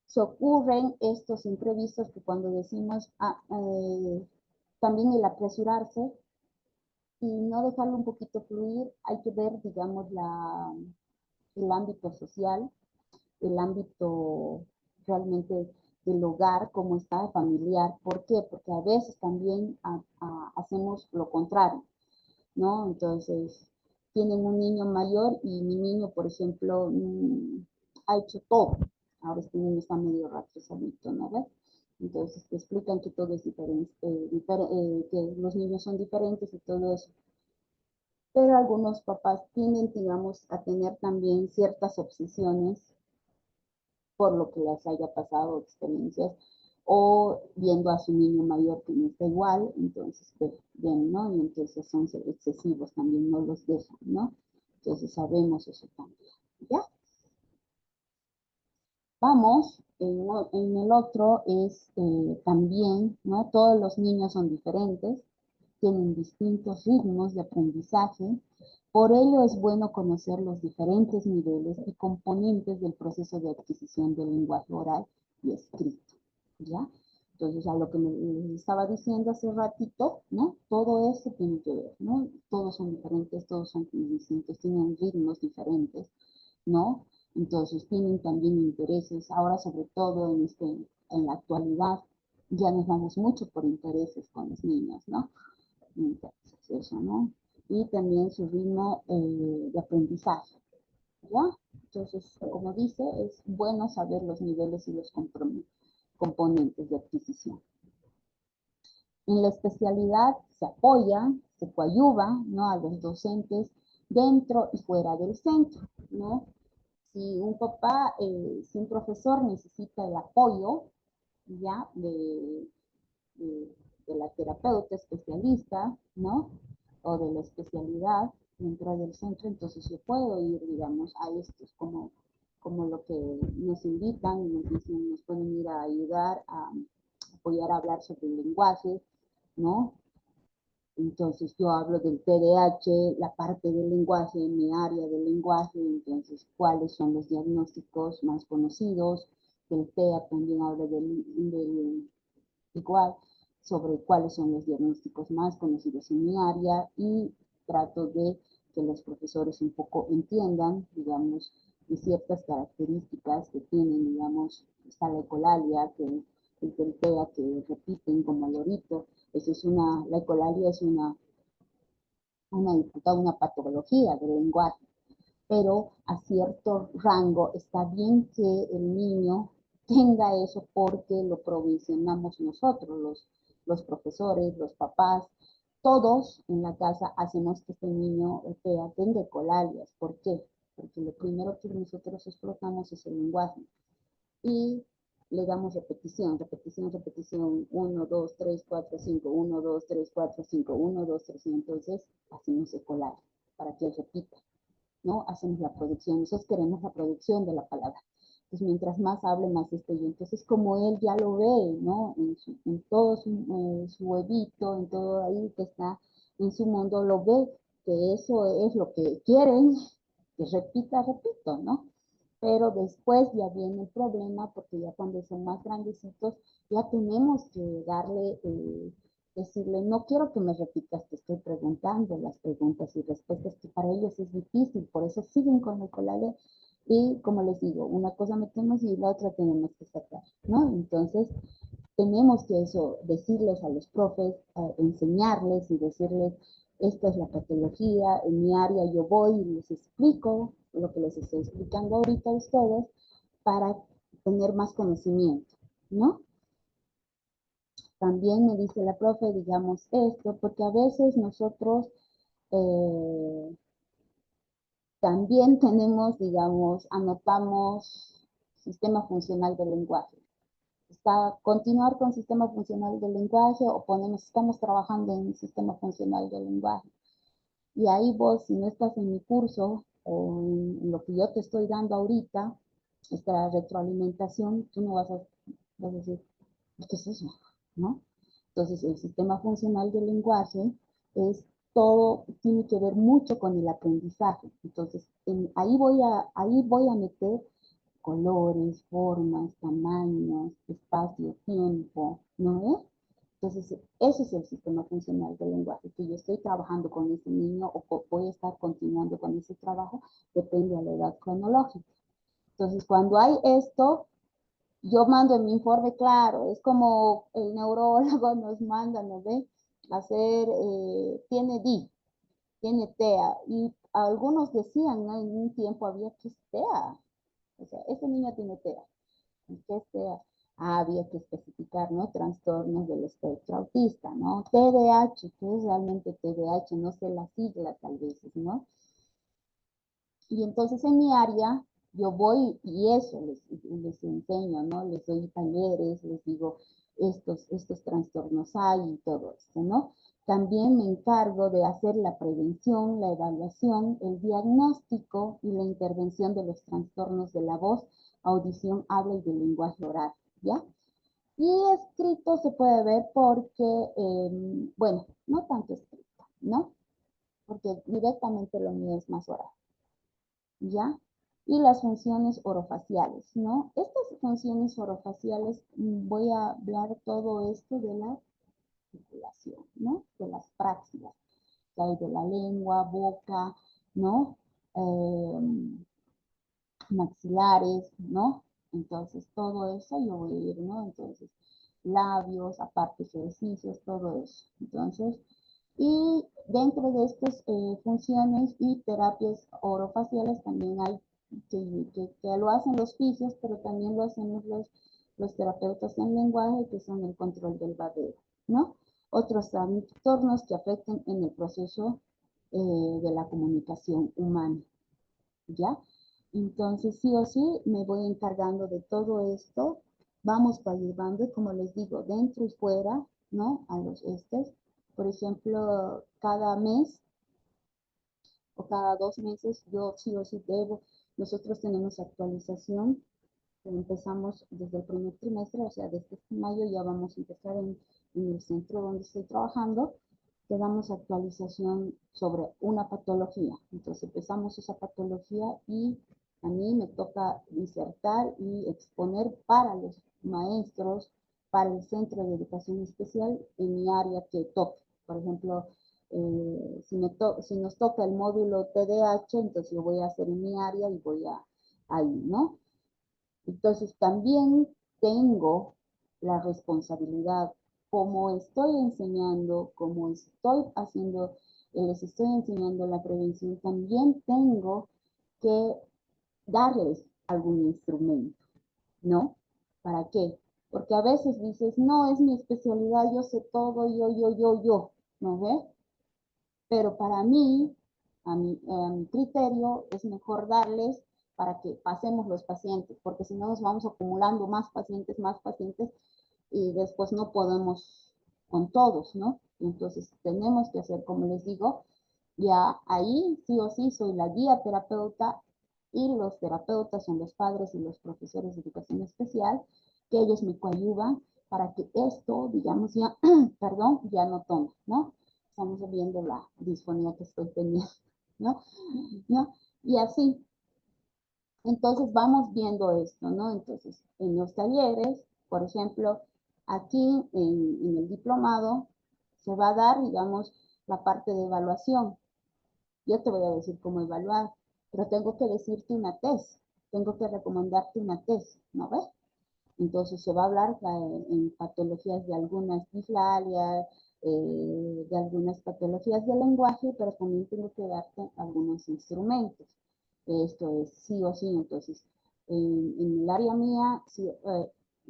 [SPEAKER 1] se ocurren estos imprevistos que cuando decimos también el apresurarse y no dejarlo un poquito fluir, hay que ver, digamos, el ámbito social, el ámbito realmente del hogar, cómo está, familiar. ¿Por qué? Porque a veces también hacemos lo contrario, ¿no? Entonces, tienen un niño mayor y mi niño, por ejemplo, ha hecho todo. Ahora este niño está medio retrasadito, ¿no ves? Entonces, te explican que todo es diferente, que los niños son diferentes y todo eso. Pero algunos papás tienden, digamos, a tener también ciertas obsesiones por lo que les haya pasado, experiencias, o viendo a su niño mayor que no está igual, entonces, pues, bien, ¿no? Y entonces son excesivos, también no los dejan, ¿no? Entonces sabemos eso también, ¿ya? Vamos, en el otro es también, ¿no? Todos los niños son diferentes, tienen distintos ritmos de aprendizaje, por ello es bueno conocer los diferentes niveles y componentes del proceso de adquisición del lenguaje oral y escrito, ¿ya? Entonces, a lo que me estaba diciendo hace ratito, ¿no? Todo eso tiene que ver, ¿no? Todos son diferentes, todos son distintos, tienen ritmos diferentes, ¿no? Entonces, tienen también intereses. Ahora, sobre todo en la actualidad, ya nos vamos mucho por intereses con los niños, ¿no? Entonces, eso, ¿no? Y también su ritmo de aprendizaje, ¿ya? Entonces, como dice, es bueno saber los niveles y los componentes de adquisición. En la especialidad se apoya, se coadyuva, ¿no? A los docentes dentro y fuera del centro, ¿no? Si un papá, si un profesor necesita el apoyo, ¿ya? De la terapeuta especialista, ¿no? O de la especialidad dentro del centro, entonces yo puedo ir, digamos, a estos como lo que nos invitan, nos dicen, nos pueden ir a ayudar a apoyar a hablar sobre el lenguaje, ¿no? Entonces yo hablo del TDAH, la parte del lenguaje, mi área del lenguaje, entonces cuáles son los diagnósticos más conocidos, del TEA también hablo del igual, sobre cuáles son los diagnósticos más conocidos en mi área y trato de que los profesores un poco entiendan, digamos, de ciertas características que tienen, digamos, está la ecolalia, que el TEA que repiten como lorito, eso es la ecolalia es una patología del lenguaje, pero a cierto rango está bien que el niño tenga eso porque lo provisionamos nosotros, los profesores, los papás, todos en la casa hacemos que este niño tenga ecolalias. ¿Por qué? Porque lo primero que nosotros explotamos es el lenguaje y le damos repetición, repetición, repetición, 1, 2, 3, 4, 5, 1, 2, 3, 4, 5, 1, 2, 3, y entonces hacemos ecolalia para que él repita. ¿No? Hacemos la producción, nosotros queremos la producción de la palabra. Entonces, mientras más hable, más esté yo. Entonces, como él ya lo ve, ¿no? En todo su huevito, en todo ahí que está en su mundo, lo ve, que eso es lo que quieren, que repita, repito, ¿no? Pero después ya viene el problema, porque ya cuando son más grandecitos, ya tenemos que darle decirle, no quiero que me repitas, te estoy preguntando las preguntas y respuestas que para ellos es difícil, por eso siguen con el colale y como les digo, una cosa metemos y la otra tenemos que sacar, ¿no? Entonces, tenemos que eso, decirles a los profes, enseñarles y decirles, esta es la patología, en mi área yo voy y les explico lo que les estoy explicando ahorita a ustedes para tener más conocimiento, ¿no? También me dice la profe, digamos esto, porque a veces nosotros también tenemos, digamos, anotamos sistema funcional del lenguaje. Continuar con sistema funcional del lenguaje o estamos trabajando en sistema funcional del lenguaje. Y ahí vos, si no estás en mi curso o en lo que yo te estoy dando ahorita, esta retroalimentación, tú no vas a decir, ¿qué es eso? ¿No? Entonces, el sistema funcional del lenguaje es todo, tiene que ver mucho con el aprendizaje. Entonces, ahí voy a meter colores, formas, tamaños, espacio, tiempo, ¿no? Entonces, ese es el sistema funcional del lenguaje, que yo estoy trabajando con ese niño o voy a estar continuando con ese trabajo, depende de la edad cronológica. Entonces, cuando hay esto, yo mando en mi informe, claro, es como el neurólogo nos manda, ¿no ve? Hacer, tiene DI, tiene TEA, y algunos decían, ¿no? En un tiempo había que es TEA, o sea, ese niño tiene TEA, ¿y qué es TEA? Había que especificar, ¿no? Trastornos del espectro autista, ¿no? TDAH, ¿qué es realmente TDAH? No sé las siglas tal vez, ¿no? Y entonces en mi área yo voy y eso les enseño, ¿no? Les doy talleres, les digo, estos trastornos hay y todo esto, ¿no? También me encargo de hacer la prevención, la evaluación, el diagnóstico y la intervención de los trastornos de la voz, audición, habla y del lenguaje oral, ¿ya? Y escrito se puede ver porque, bueno, no tanto escrito, ¿no? Porque directamente lo mío es más oral. ¿Ya? Y las funciones orofaciales, ¿no? Estas funciones orofaciales, voy a hablar todo esto de la articulación, ¿no? De las praxias, que hay de la lengua, boca, ¿no? Maxilares, ¿no? Entonces, todo eso yo voy a ir, ¿no? Entonces, labios, aparte ejercicios, todo eso. Entonces, y dentro de estas funciones y terapias orofaciales también hay que lo hacen los fisios, pero también lo hacemos los terapeutas en lenguaje, que son el control del babeo, ¿no? Otros trastornos que afectan en el proceso de la comunicación humana, ¿ya? Entonces, sí o sí, me voy encargando de todo esto. Vamos llevando, como les digo, dentro y fuera, ¿no? A los por ejemplo, cada mes o cada 2 meses, yo sí o sí debo. Nosotros tenemos actualización. Empezamos desde el primer trimestre, o sea, desde mayo ya vamos a empezar en el centro donde estoy trabajando. Te damos actualización sobre una patología. Entonces empezamos esa patología y a mí me toca disertar y exponer para los maestros, para el centro de educación especial en mi área que toque. Por ejemplo, si nos toca el módulo TDAH, entonces yo voy a hacer en mi área y voy a ahí, ¿no? Entonces también tengo la responsabilidad, como estoy enseñando, como estoy haciendo, les estoy enseñando la prevención, también tengo que darles algún instrumento, ¿no? ¿Para qué? Porque a veces dices, no, es mi especialidad, yo sé todo, yo, ¿no ves? Pero para mí, a mi criterio, es mejor darles para que pasemos los pacientes, porque si no nos vamos acumulando más pacientes, y después no podemos con todos, ¿no? Entonces tenemos que hacer, como les digo, ya ahí sí o sí soy la guía terapeuta y los terapeutas son los padres y los profesores de educación especial, que ellos me coadyuvan para que esto, digamos, ya, perdón, ya no tome, ¿no? Estamos viendo la disfonía que estoy teniendo, ¿no? ¿No? Y así, entonces vamos viendo esto, ¿no? Entonces, en los talleres, por ejemplo, aquí en el diplomado, se va a dar, digamos, la parte de evaluación. Yo te voy a decir cómo evaluar, pero tengo que decirte una test, tengo que recomendarte una test, ¿no ves? Entonces se va a hablar en patologías de algunas disflalias, de algunas patologías del lenguaje, pero también tengo que darte algunos instrumentos. Esto es sí o sí, entonces, en el área mía, sí,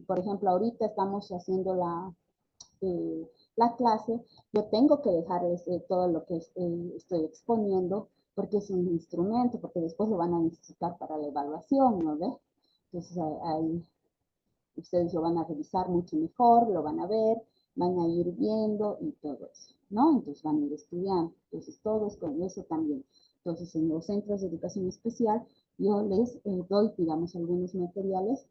[SPEAKER 1] por ejemplo, ahorita estamos haciendo la clase, yo tengo que dejarles todo lo que estoy exponiendo, porque es un instrumento, porque después lo van a necesitar para la evaluación, ¿no ve? Entonces, ahí ustedes lo van a revisar mucho mejor, lo van a ver, van a ir viendo y todo eso, ¿no? Entonces van a ir estudiando. Entonces todo es con eso también. Entonces en los centros de educación especial yo les doy, digamos, algunos materiales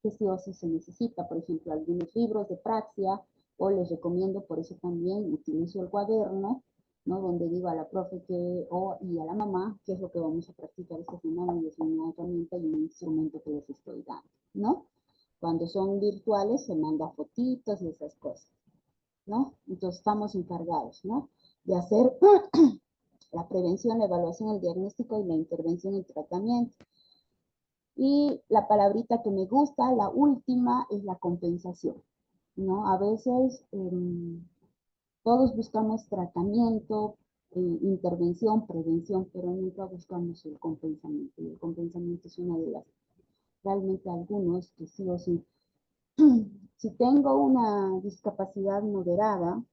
[SPEAKER 1] que sí o sí se necesita, por ejemplo, algunos libros de praxia, o les recomiendo, por eso también utilizo el cuaderno, ¿no? Donde digo a la profe y a la mamá qué es lo que vamos a practicar esta semana, y es una herramienta y un instrumento que les estoy dando, ¿no? Cuando son virtuales se manda fotitos y esas cosas, ¿no? Entonces estamos encargados, ¿no? De hacer la prevención, la evaluación, el diagnóstico y la intervención y tratamiento. Y la palabrita que me gusta, la última, es la compensación, ¿no? A veces todos buscamos tratamiento, intervención, prevención, pero nunca buscamos el compensamiento. Y el compensamiento es una de las, realmente algunos que sí o sí. Si tengo una discapacidad moderada,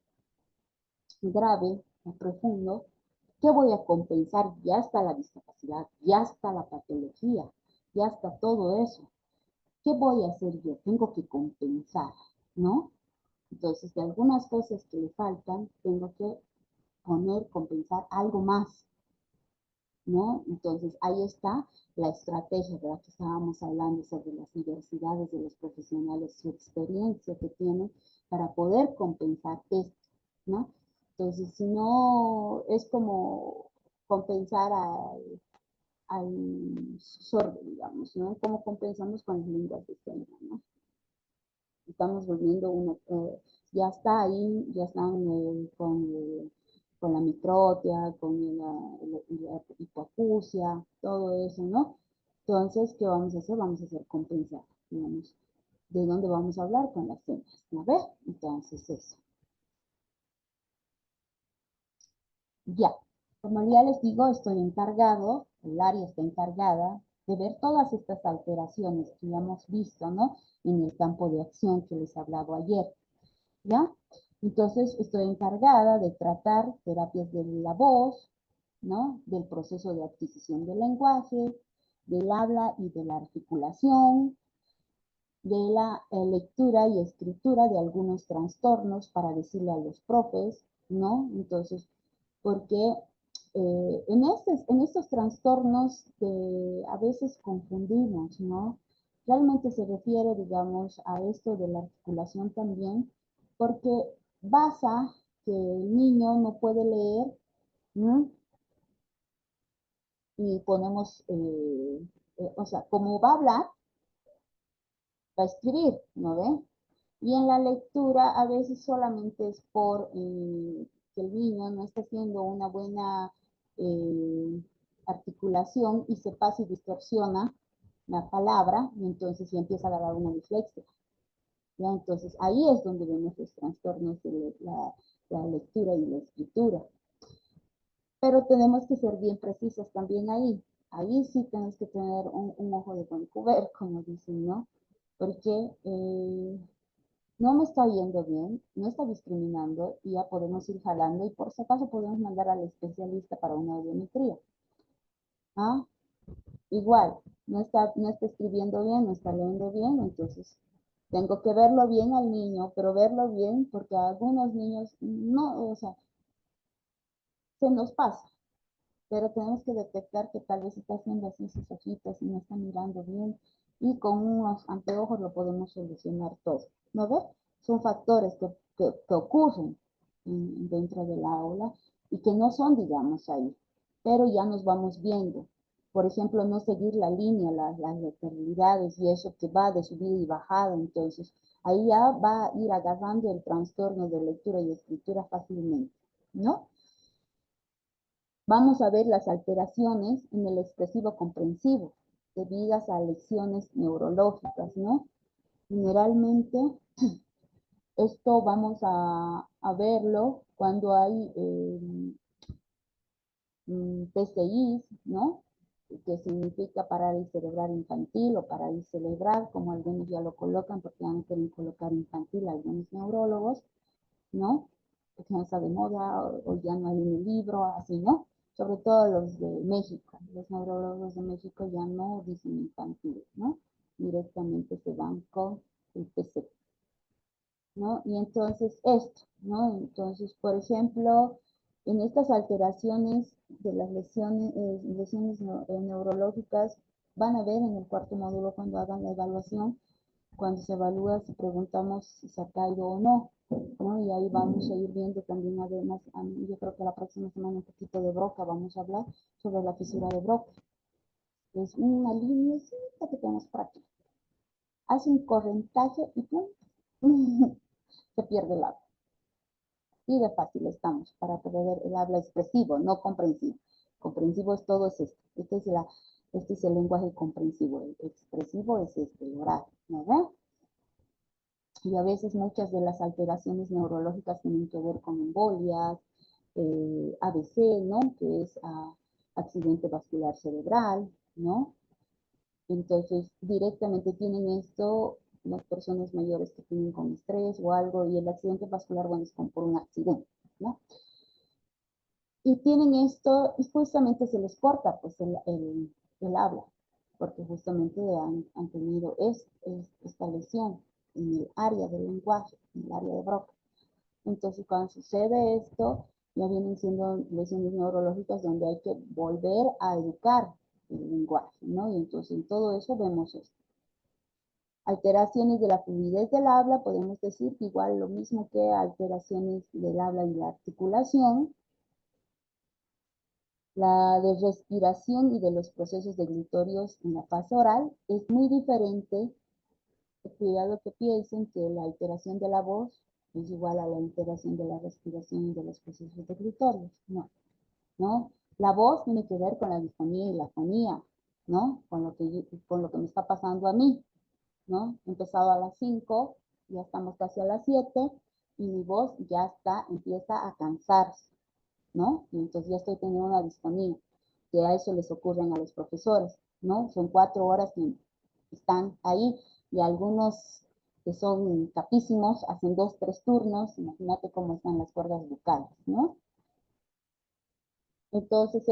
[SPEAKER 1] grave o profundo, ¿qué voy a compensar? Ya está la discapacidad, ya está la patología, ya está todo eso. ¿Qué voy a hacer yo? Tengo que compensar, ¿no? Entonces, de algunas cosas que le faltan, tengo que compensar algo más, ¿no? Entonces, ahí está la estrategia de la que estábamos hablando sobre las diversidades de los profesionales, su experiencia que tienen para poder compensar esto, ¿no? Entonces, si no, es como compensar al sordo, digamos, ¿no? ¿Cómo compensamos con las lenguas de señas, ¿no? Estamos volviendo ya está ahí, ya están con la microtia, con la hipoacusia, todo eso, ¿no? Entonces, ¿qué vamos a hacer? Vamos a hacer compensar, digamos. ¿De dónde vamos a hablar? Con las señas, ¿no ve? Entonces, eso. Ya, como ya les digo, estoy encargado, el área está encargada de ver todas estas alteraciones que ya hemos visto, ¿no? En el campo de acción que les hablaba ayer, ¿ya? Entonces, estoy encargada de tratar terapias de la voz, ¿no? Del proceso de adquisición del lenguaje, del habla y de la articulación, de la lectura y escritura de algunos trastornos para decirle a los profes, ¿no? Entonces, porque en estos trastornos que a veces confundimos, ¿no? Realmente se refiere, digamos, a esto de la articulación también, porque basa que el niño no puede leer, ¿no? Y ponemos, o sea, como va a hablar, va a escribir, ¿no ve? Y en la lectura a veces solamente es por que el niño no está haciendo una buena eh, articulación y se pasa y distorsiona la palabra y entonces ya empieza a agarrar una dislexia. ¿Ya? Entonces ahí es donde vemos los trastornos de la lectura y la escritura. Pero tenemos que ser bien precisos también ahí. Ahí sí tenemos que tener un ojo de buen cubero, como dicen, ¿no? Porque no me está yendo bien, no está discriminando y ya podemos ir jalando y por si acaso podemos mandar al especialista para una audiometría. ¿Ah? Igual, no está escribiendo bien, no está leyendo bien, entonces tengo que verlo bien al niño, pero verlo bien porque a algunos niños no, o sea, se nos pasa, pero tenemos que detectar que tal vez está haciendo así sus ojitos y no está mirando bien y con unos anteojos lo podemos solucionar todo, ¿no ves? Son factores que ocurren dentro del aula y que no son, digamos, ahí, pero ya nos vamos viendo. Por ejemplo, no seguir la línea, las lateralidades y eso que va de subida y bajada, entonces ahí ya va a ir agarrando el trastorno de lectura y escritura fácilmente, ¿no? Vamos a ver las alteraciones en el expresivo comprensivo debidas a lesiones neurológicas, ¿no? Generalmente esto vamos a verlo cuando hay PCIs, ¿no? Que significa parálisis cerebral infantil o parálisis cerebral, como algunos ya lo colocan porque ya no quieren colocar infantil algunos neurólogos, ¿no? Porque no está de moda o ya no hay en el libro, así, ¿no? Sobre todo los de México, los neurólogos de México ya no dicen infantil, ¿no? Directamente se van con el PC, ¿no? Y entonces esto, ¿no? Entonces, por ejemplo, En estas alteraciones de las lesiones neurológicas van a ver en el cuarto módulo cuando hagan la evaluación, cuando se evalúa si preguntamos si se ha caído o no, ¿no? Y ahí vamos a ir viendo también, además, yo creo que la próxima semana un poquito de Broca vamos a hablar sobre la fisura de Broca. Es una línea que tenemos por aquí. Hace un correntaje y ¡pum! Se pierde el habla. Y de fácil estamos para poder ver el habla expresivo, no comprensivo. Comprensivo es todo, es esto. Este es el lenguaje comprensivo. El expresivo es este, el oral, ¿no ven? Y a veces muchas de las alteraciones neurológicas tienen que ver con embolias, ABC, ¿no? Que es accidente vascular cerebral, ¿no? Entonces, directamente tienen esto las personas mayores que tienen con estrés o algo, y el accidente vascular, bueno, es como por un accidente, ¿no? Y tienen esto, y justamente se les corta, pues, el habla, porque justamente han tenido esta lesión en el área del lenguaje, en el área de Broca. Entonces, cuando sucede esto, ya vienen siendo lesiones neurológicas donde hay que volver a educar el lenguaje, ¿no? Y entonces en todo eso vemos esto. Alteraciones de la fluidez del habla, podemos decir que igual lo mismo que alteraciones del habla y la articulación. La de respiración y de los procesos deglutitorios en la fase oral es muy diferente. Cuidado que piensen que la alteración de la voz es igual a la alteración de la respiración y de los procesos deglutitorios. No, ¿no? La voz tiene que ver con la disfonía y la fonía, ¿no? Con lo que me está pasando a mí, ¿no? He empezado a las 5, ya estamos casi a las 7, y mi voz ya empieza a cansarse, ¿no? Y entonces ya estoy teniendo una disfonía, que a eso les ocurren a los profesores, ¿no? Son 4 horas que están ahí, y algunos que son capísimos hacen 2, 3 turnos, imagínate cómo están las cuerdas bucales, ¿no? Entonces,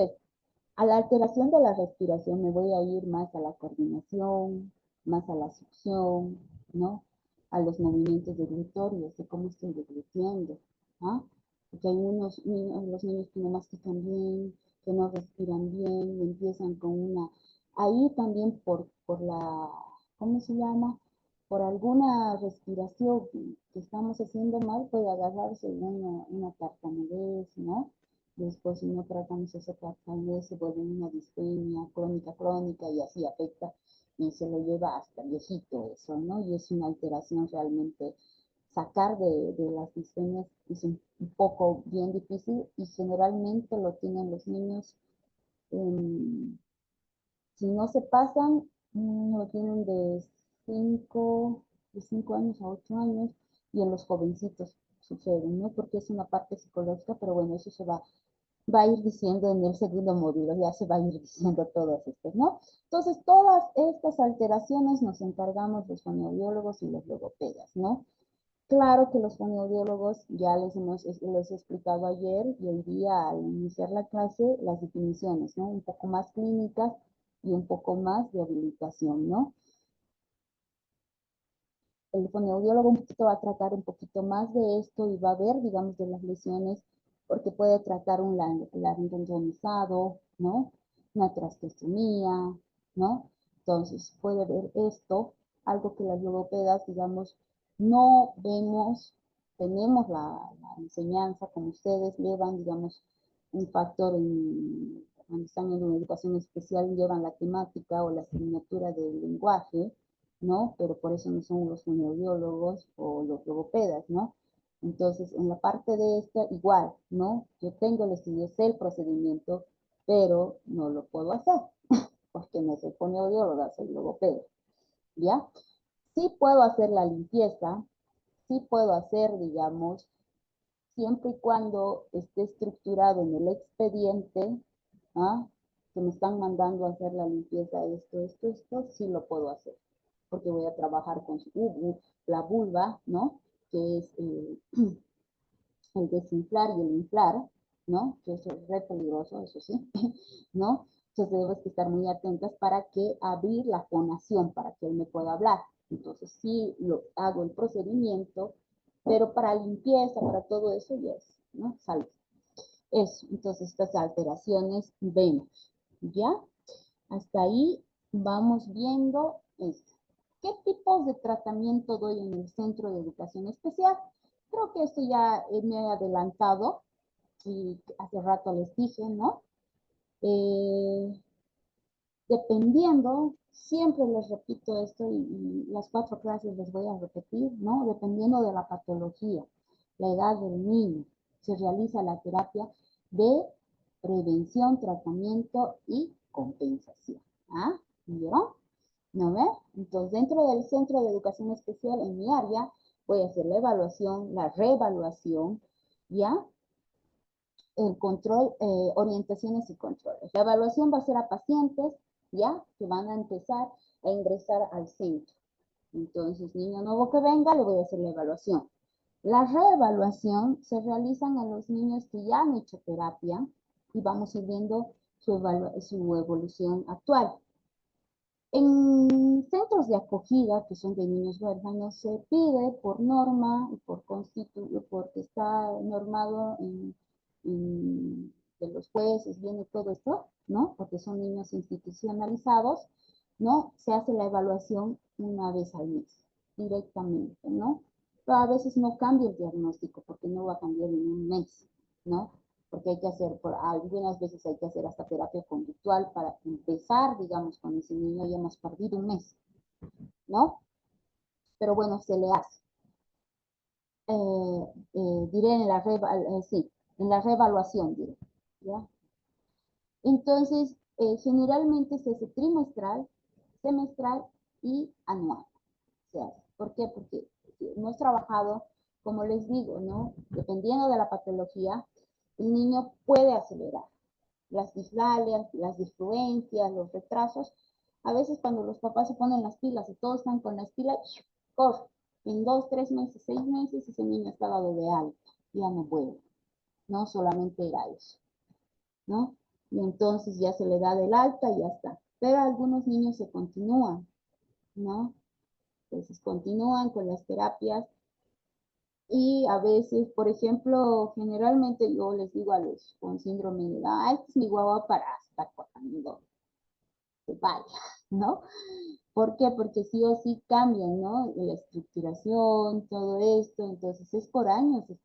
[SPEAKER 1] a la alteración de la respiración me voy a ir más a la coordinación, más a la succión, ¿no? A los movimientos deglutorios, de cómo estoy deglutiendo, ¿ah? Porque hay unos niños, los niños que no mastican bien, que no respiran bien, y empiezan con una... Ahí también por la, ¿cómo se llama? Por alguna respiración que estamos haciendo mal, puede agarrarse una tartamudez, ¿no? Después, si no tratamos esa tartamudez, se vuelve una disfenia crónica, y así afecta, y se lo lleva hasta viejito eso, ¿no? Y es una alteración realmente. Sacar de las disfenias es un poco bien difícil, y generalmente lo tienen los niños, si no se pasan, lo tienen de 5 años a 8 años, y en los jovencitos sucede, ¿no? Porque es una parte psicológica, pero bueno, eso va a ir diciendo en el segundo módulo, ya se va a ir diciendo todos estos, ¿no? Entonces, todas estas alteraciones nos encargamos los fonoaudiólogos y los logopedas, ¿no? Claro que los fonoaudiólogos ya les he explicado ayer y hoy día al iniciar la clase las definiciones, ¿no? Un poco más clínicas y un poco más de habilitación, ¿no? El fonoaudiólogo un poquito va a tratar un poquito más de esto y va a ver, digamos, de las lesiones, porque puede tratar un laringotonizado, ¿no? Una trastostomía, ¿no? Entonces, puede ver esto, algo que las logopedas, digamos, no vemos, tenemos la enseñanza, como ustedes llevan, digamos, un factor cuando están en una educación especial, llevan la temática o la asignatura del lenguaje, ¿no? Pero por eso no son los fonoaudiólogos o los logopedas, ¿no? Entonces, en la parte de esta, igual, ¿no? Yo tengo el estudio, sé el procedimiento, pero no lo puedo hacer, porque no soy fonoaudióloga, soy logopeda, ¿ya? Sí puedo hacer la limpieza, sí puedo hacer, digamos, siempre y cuando esté estructurado en el expediente, ¿ah? Que me están mandando a hacer la limpieza, esto, sí lo puedo hacer, porque voy a trabajar con la vulva, ¿no? Que es el desinflar y el inflar, ¿no? Que eso es re peligroso, eso sí, ¿no? Entonces debes estar muy atentas para que abrir la fonación, para que él me pueda hablar. Entonces sí hago el procedimiento, pero para limpieza, para todo eso, yes, ¿no? Salud. Eso, entonces estas alteraciones vemos, ¿ya? Hasta ahí vamos viendo esto. ¿Qué tipos de tratamiento doy en el Centro de Educación Especial? Creo que esto ya me he adelantado y hace rato les dije, ¿no? Dependiendo, siempre les repito esto y las 4 clases les voy a repetir, ¿no? Dependiendo de la patología, la edad del niño, se realiza la terapia de prevención, tratamiento y compensación. ¿Ah? ¿Vieron? ¿No ve? Entonces, dentro del Centro de Educación Especial, en mi área, voy a hacer la evaluación, la reevaluación, ¿ya? El control, orientaciones y controles. La evaluación va a ser a pacientes, ¿ya? Que van a empezar a ingresar al centro. Entonces, niño nuevo que venga, le voy a hacer la evaluación. La reevaluación se realizan a los niños que ya han hecho terapia y vamos a ir viendo su evolución actual. En centros de acogida, que son de niños huérfanos, se pide por norma y porque está normado de los jueces, viene todo esto, ¿no? Porque son niños institucionalizados, ¿no? Se hace la evaluación una vez al mes, directamente, ¿no? Pero a veces no cambia el diagnóstico, porque no va a cambiar en un mes, ¿no? Porque hay que hacer, algunas veces hay que hacer hasta terapia conductual para empezar, digamos, con ese niño ya hemos perdido un mes, ¿no? Pero bueno, se le hace. Diré en la reevaluación, diré, ¿ya? Entonces, generalmente se hace trimestral, semestral y anual. Se hace. ¿Por qué? Porque hemos trabajado, como les digo, ¿no? Dependiendo de la patología, el niño puede acelerar. Las dislalias, las disfluencias, los retrasos. A veces cuando los papás se ponen las pilas y todos están con las pilas, corre. En 2, 3 meses, 6 meses, ese niño está dado de alta, ya no vuelve. No solamente era eso, ¿no? Y entonces ya se le da del alta y ya está. Pero algunos niños se continúan, ¿no? Entonces continúan con las terapias y a veces, por ejemplo, generalmente yo les digo a los con síndrome de Down, este es mi guagua para estar cuando se vaya, ¿no? ¿Por qué? Porque sí o sí cambian, ¿no? La estructuración, todo esto, entonces es por años, es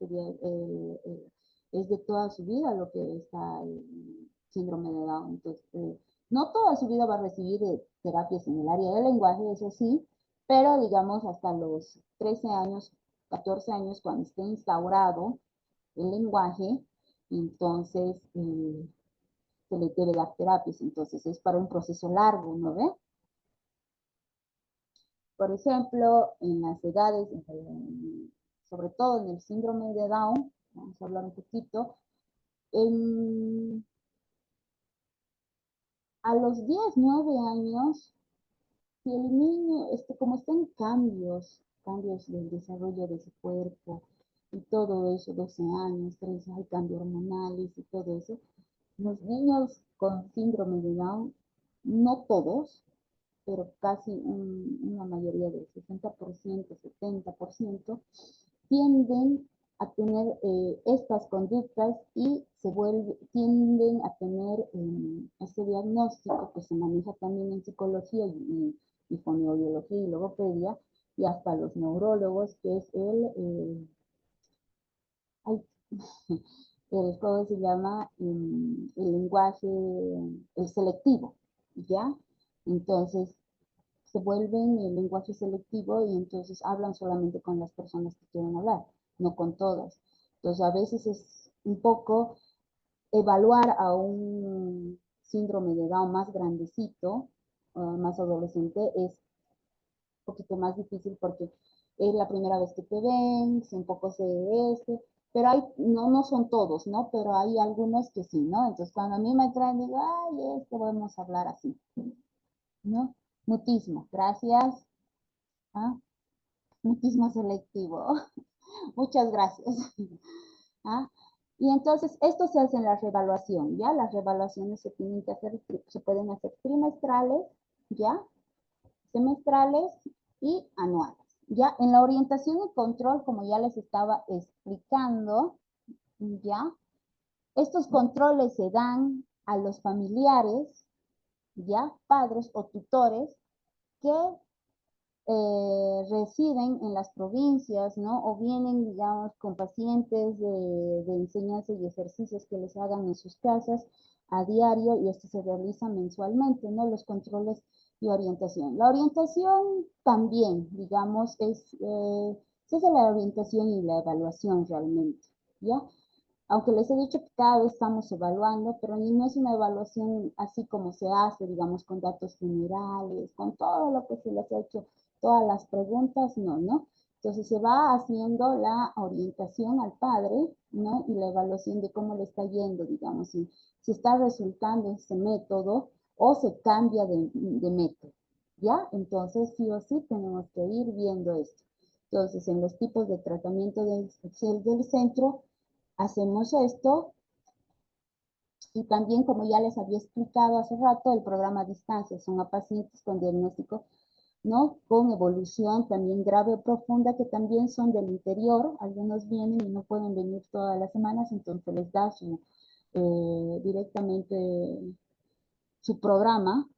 [SPEAKER 1] de toda su vida lo que está el síndrome de Down. Entonces, no toda su vida va a recibir terapias en el área del lenguaje, eso sí, pero digamos hasta los 13 años, 14 años, cuando esté instaurado el lenguaje, entonces se le debe dar terapias, entonces es para un proceso largo, ¿no ve? Por ejemplo, en las edades, sobre todo en el síndrome de Down, vamos a hablar un poquito, a los 10, 9 años, si el niño, como está en cambios del desarrollo de su cuerpo y todo eso, 12 años, 13, hay cambios hormonales y todo eso, los niños con síndrome de Down, no todos, pero casi una mayoría del 60%, 70%, tienden a tener estas conductas y tienden a tener este diagnóstico que se maneja también en psicología y fonoaudiología y logopedia, y hasta los neurólogos, que es ¿cómo se llama? El lenguaje, el selectivo, ¿ya? Entonces, se vuelven el lenguaje selectivo y entonces hablan solamente con las personas que quieren hablar, no con todas. Entonces, a veces es un poco evaluar a un síndrome de Down más grandecito, más adolescente, es un poquito más difícil porque es la primera vez que te ven, un poco se pero no son todos, ¿no? Pero hay algunos que sí, ¿no? Entonces cuando a mí me traen, digo, ay, podemos hablar así, ¿no? Mutismo, gracias. ¿Ah? Mutismo selectivo. Muchas gracias. ¿Ah? Y entonces esto se hace en la reevaluación, ¿ya? Las reevaluaciones se tienen que hacer, se pueden hacer trimestrales, ¿ya? Semestrales y anuales. Ya en la orientación y control, como ya les estaba explicando, ya Estos controles se dan a los familiares, ya, padres o tutores, que residen en las provincias, ¿no? O vienen, digamos, con pacientes de enseñanza y ejercicios que les hagan en sus casas a diario, y esto se realiza mensualmente, ¿no? Los controles y orientación. La orientación también, digamos, se hace la orientación y la evaluación realmente, ¿ya? Aunque les he dicho que cada vez estamos evaluando, pero no es una evaluación así como se hace, digamos, con datos generales, con todo lo que se les ha hecho, todas las preguntas, no, ¿no? Entonces se va haciendo la orientación al padre, ¿no? Y la evaluación de cómo le está yendo, digamos, si está resultando ese método o se cambia de método, ¿ya? Entonces sí o sí tenemos que ir viendo esto. Entonces, en los tipos de tratamiento del centro, hacemos esto, y también, como ya les había explicado hace rato, el programa a distancia son a pacientes con diagnóstico, ¿no? Con evolución también grave o profunda, que también son del interior. Algunos vienen y no pueden venir todas las semanas, entonces les da directamente su programa,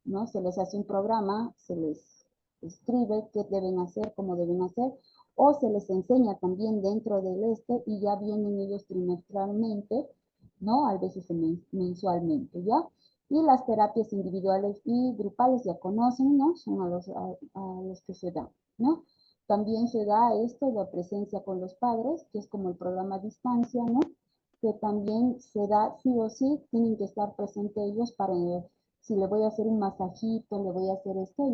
[SPEAKER 1] ¿no? Se les hace un programa, se les escribe qué deben hacer, cómo deben hacer, o se les enseña también dentro del y ya vienen ellos trimestralmente, ¿no? A veces mensualmente, ¿ya? Y las terapias individuales y grupales ya conocen, ¿no? Son a los que se dan, ¿no? También se da esto de presencia con los padres, que es como el programa a distancia, ¿no? Que también se da sí o sí, tienen que estar presentes ellos para, si le voy a hacer un masajito, le voy a hacer esto, a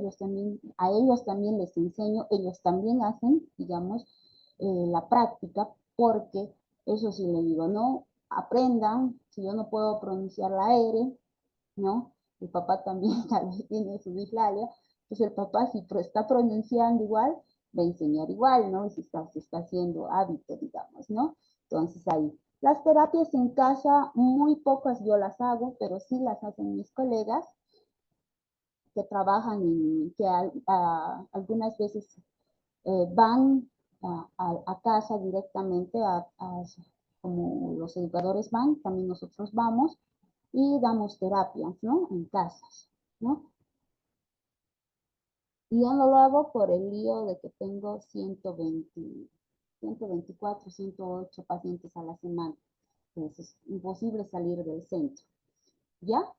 [SPEAKER 1] ellos también les enseño, ellos también hacen, digamos, la práctica, porque eso sí le digo, ¿no? Aprendan, si yo no puedo pronunciar la R, ¿no? El papá también tal vez tiene su dislalia, pues el papá si está pronunciando igual, va a enseñar igual, ¿no? Si está haciendo hábito, digamos, ¿no? Entonces ahí. Las terapias en casa, muy pocas yo las hago, pero sí las hacen mis colegas que trabajan que algunas veces van a casa directamente, como los educadores van, también nosotros vamos, y damos terapias, ¿no? En casas, ¿no? Y yo no lo hago por el lío de que tengo 124, 108 pacientes a la semana. Entonces es imposible salir del centro, ¿ya?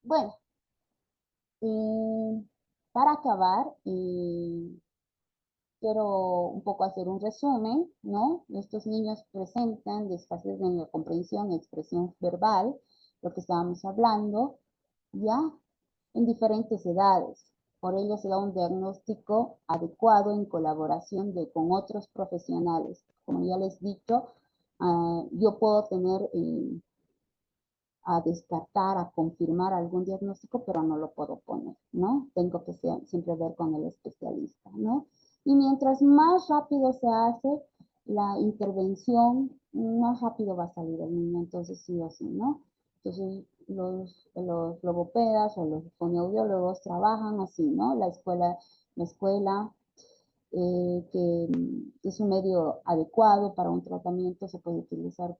[SPEAKER 1] Bueno, para acabar, quiero un poco hacer un resumen, ¿no? Estos niños presentan desfases en la comprensión y expresión verbal, lo que estábamos hablando, ¿ya? En diferentes edades. Por ello se da un diagnóstico adecuado en colaboración con otros profesionales. Como ya les he dicho, yo puedo tener a descartar, a confirmar algún diagnóstico, pero no lo puedo poner, ¿no? Tengo que siempre ver con el especialista, ¿no? Y mientras más rápido se hace la intervención, más rápido va a salir el niño, entonces sí o sí, ¿no? Entonces los logopedas o los fonoaudiólogos trabajan así, ¿no? La escuela que es un medio adecuado para un tratamiento, se puede utilizar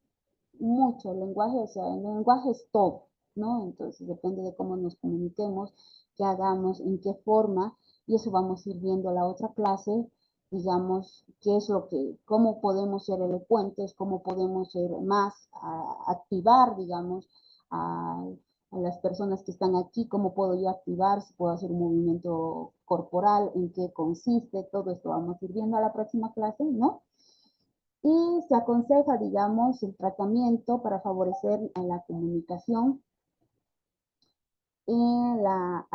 [SPEAKER 1] mucho el lenguaje, o sea, el lenguaje es todo, ¿no? Entonces depende de cómo nos comuniquemos, qué hagamos, en qué forma, y eso vamos a ir viendo la otra clase, digamos, qué es cómo podemos ser elocuentes, cómo podemos ser más, activar, digamos, a las personas que están aquí, cómo puedo yo activar, si puedo hacer un movimiento corporal, en qué consiste, todo esto vamos a ir viendo a la próxima clase, ¿no? Y se aconseja, digamos, el tratamiento para favorecer la comunicación en la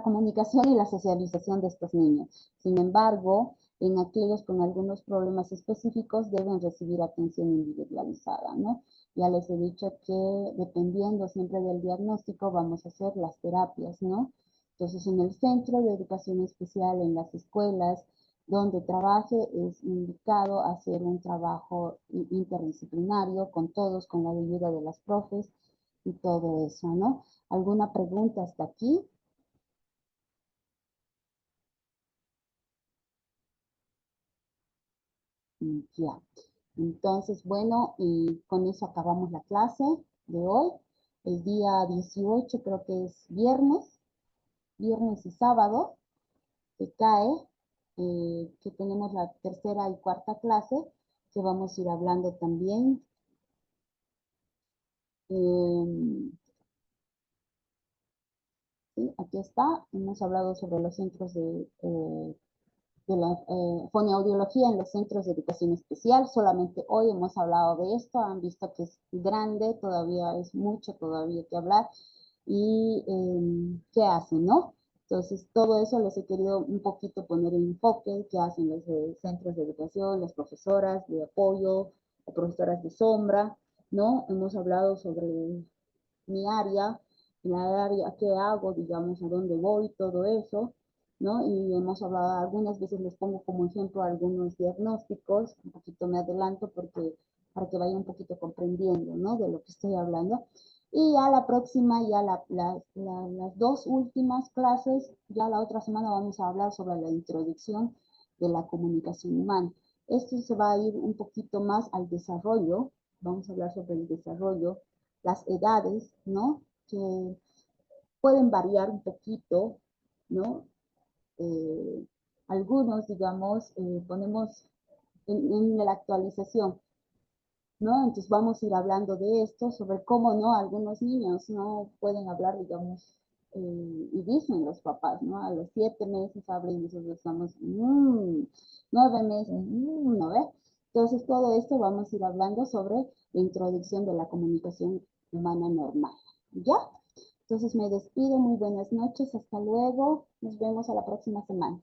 [SPEAKER 1] comunicación y la socialización de estos niños. Sin embargo, en aquellos con algunos problemas específicos deben recibir atención individualizada, ¿no? Ya les he dicho que dependiendo siempre del diagnóstico vamos a hacer las terapias, ¿no? Entonces, en el centro de educación especial, en las escuelas, donde trabaje, es indicado hacer un trabajo interdisciplinario con todos, con la ayuda de las profes y todo eso, ¿no? ¿Alguna pregunta hasta aquí? Ya. Entonces, bueno, con eso acabamos la clase de hoy. El día 18 creo que es viernes y sábado, que cae, que tenemos la tercera y cuarta clase, que vamos a ir hablando también. Sí, aquí está, hemos hablado sobre los centros de la fonoaudiología en los centros de educación especial. Solamente hoy hemos hablado de esto, han visto que es grande, todavía es mucho todavía que hablar. Y qué hacen, ¿no? Entonces, todo eso les he querido un poquito poner en enfoque, qué hacen los centros de educación, las profesoras de apoyo, o profesoras de sombra, ¿no? Hemos hablado sobre mi área, en la área, qué hago, digamos, a dónde voy, todo eso, ¿no? Y hemos hablado, algunas veces les pongo como ejemplo algunos diagnósticos, un poquito me adelanto porque para que vayan un poquito comprendiendo, ¿no? De lo que estoy hablando. Y ya la próxima, ya las dos últimas clases, ya la otra semana vamos a hablar sobre la introducción de la comunicación humana. Esto se va a ir un poquito más al desarrollo, vamos a hablar sobre el desarrollo, las edades, ¿no? Que pueden variar un poquito, ¿no? Algunos, digamos, ponemos en la actualización, ¿no? Entonces vamos a ir hablando de esto, sobre cómo, ¿no? Algunos niños no pueden hablar, digamos, y dicen los papás, ¿no? A los 7 meses hablan y nosotros estamos, 9 meses, ¿no ve? Entonces todo esto vamos a ir hablando sobre la introducción de la comunicación humana normal, ¿ya? Entonces me despido, muy buenas noches, hasta luego, nos vemos a la próxima semana.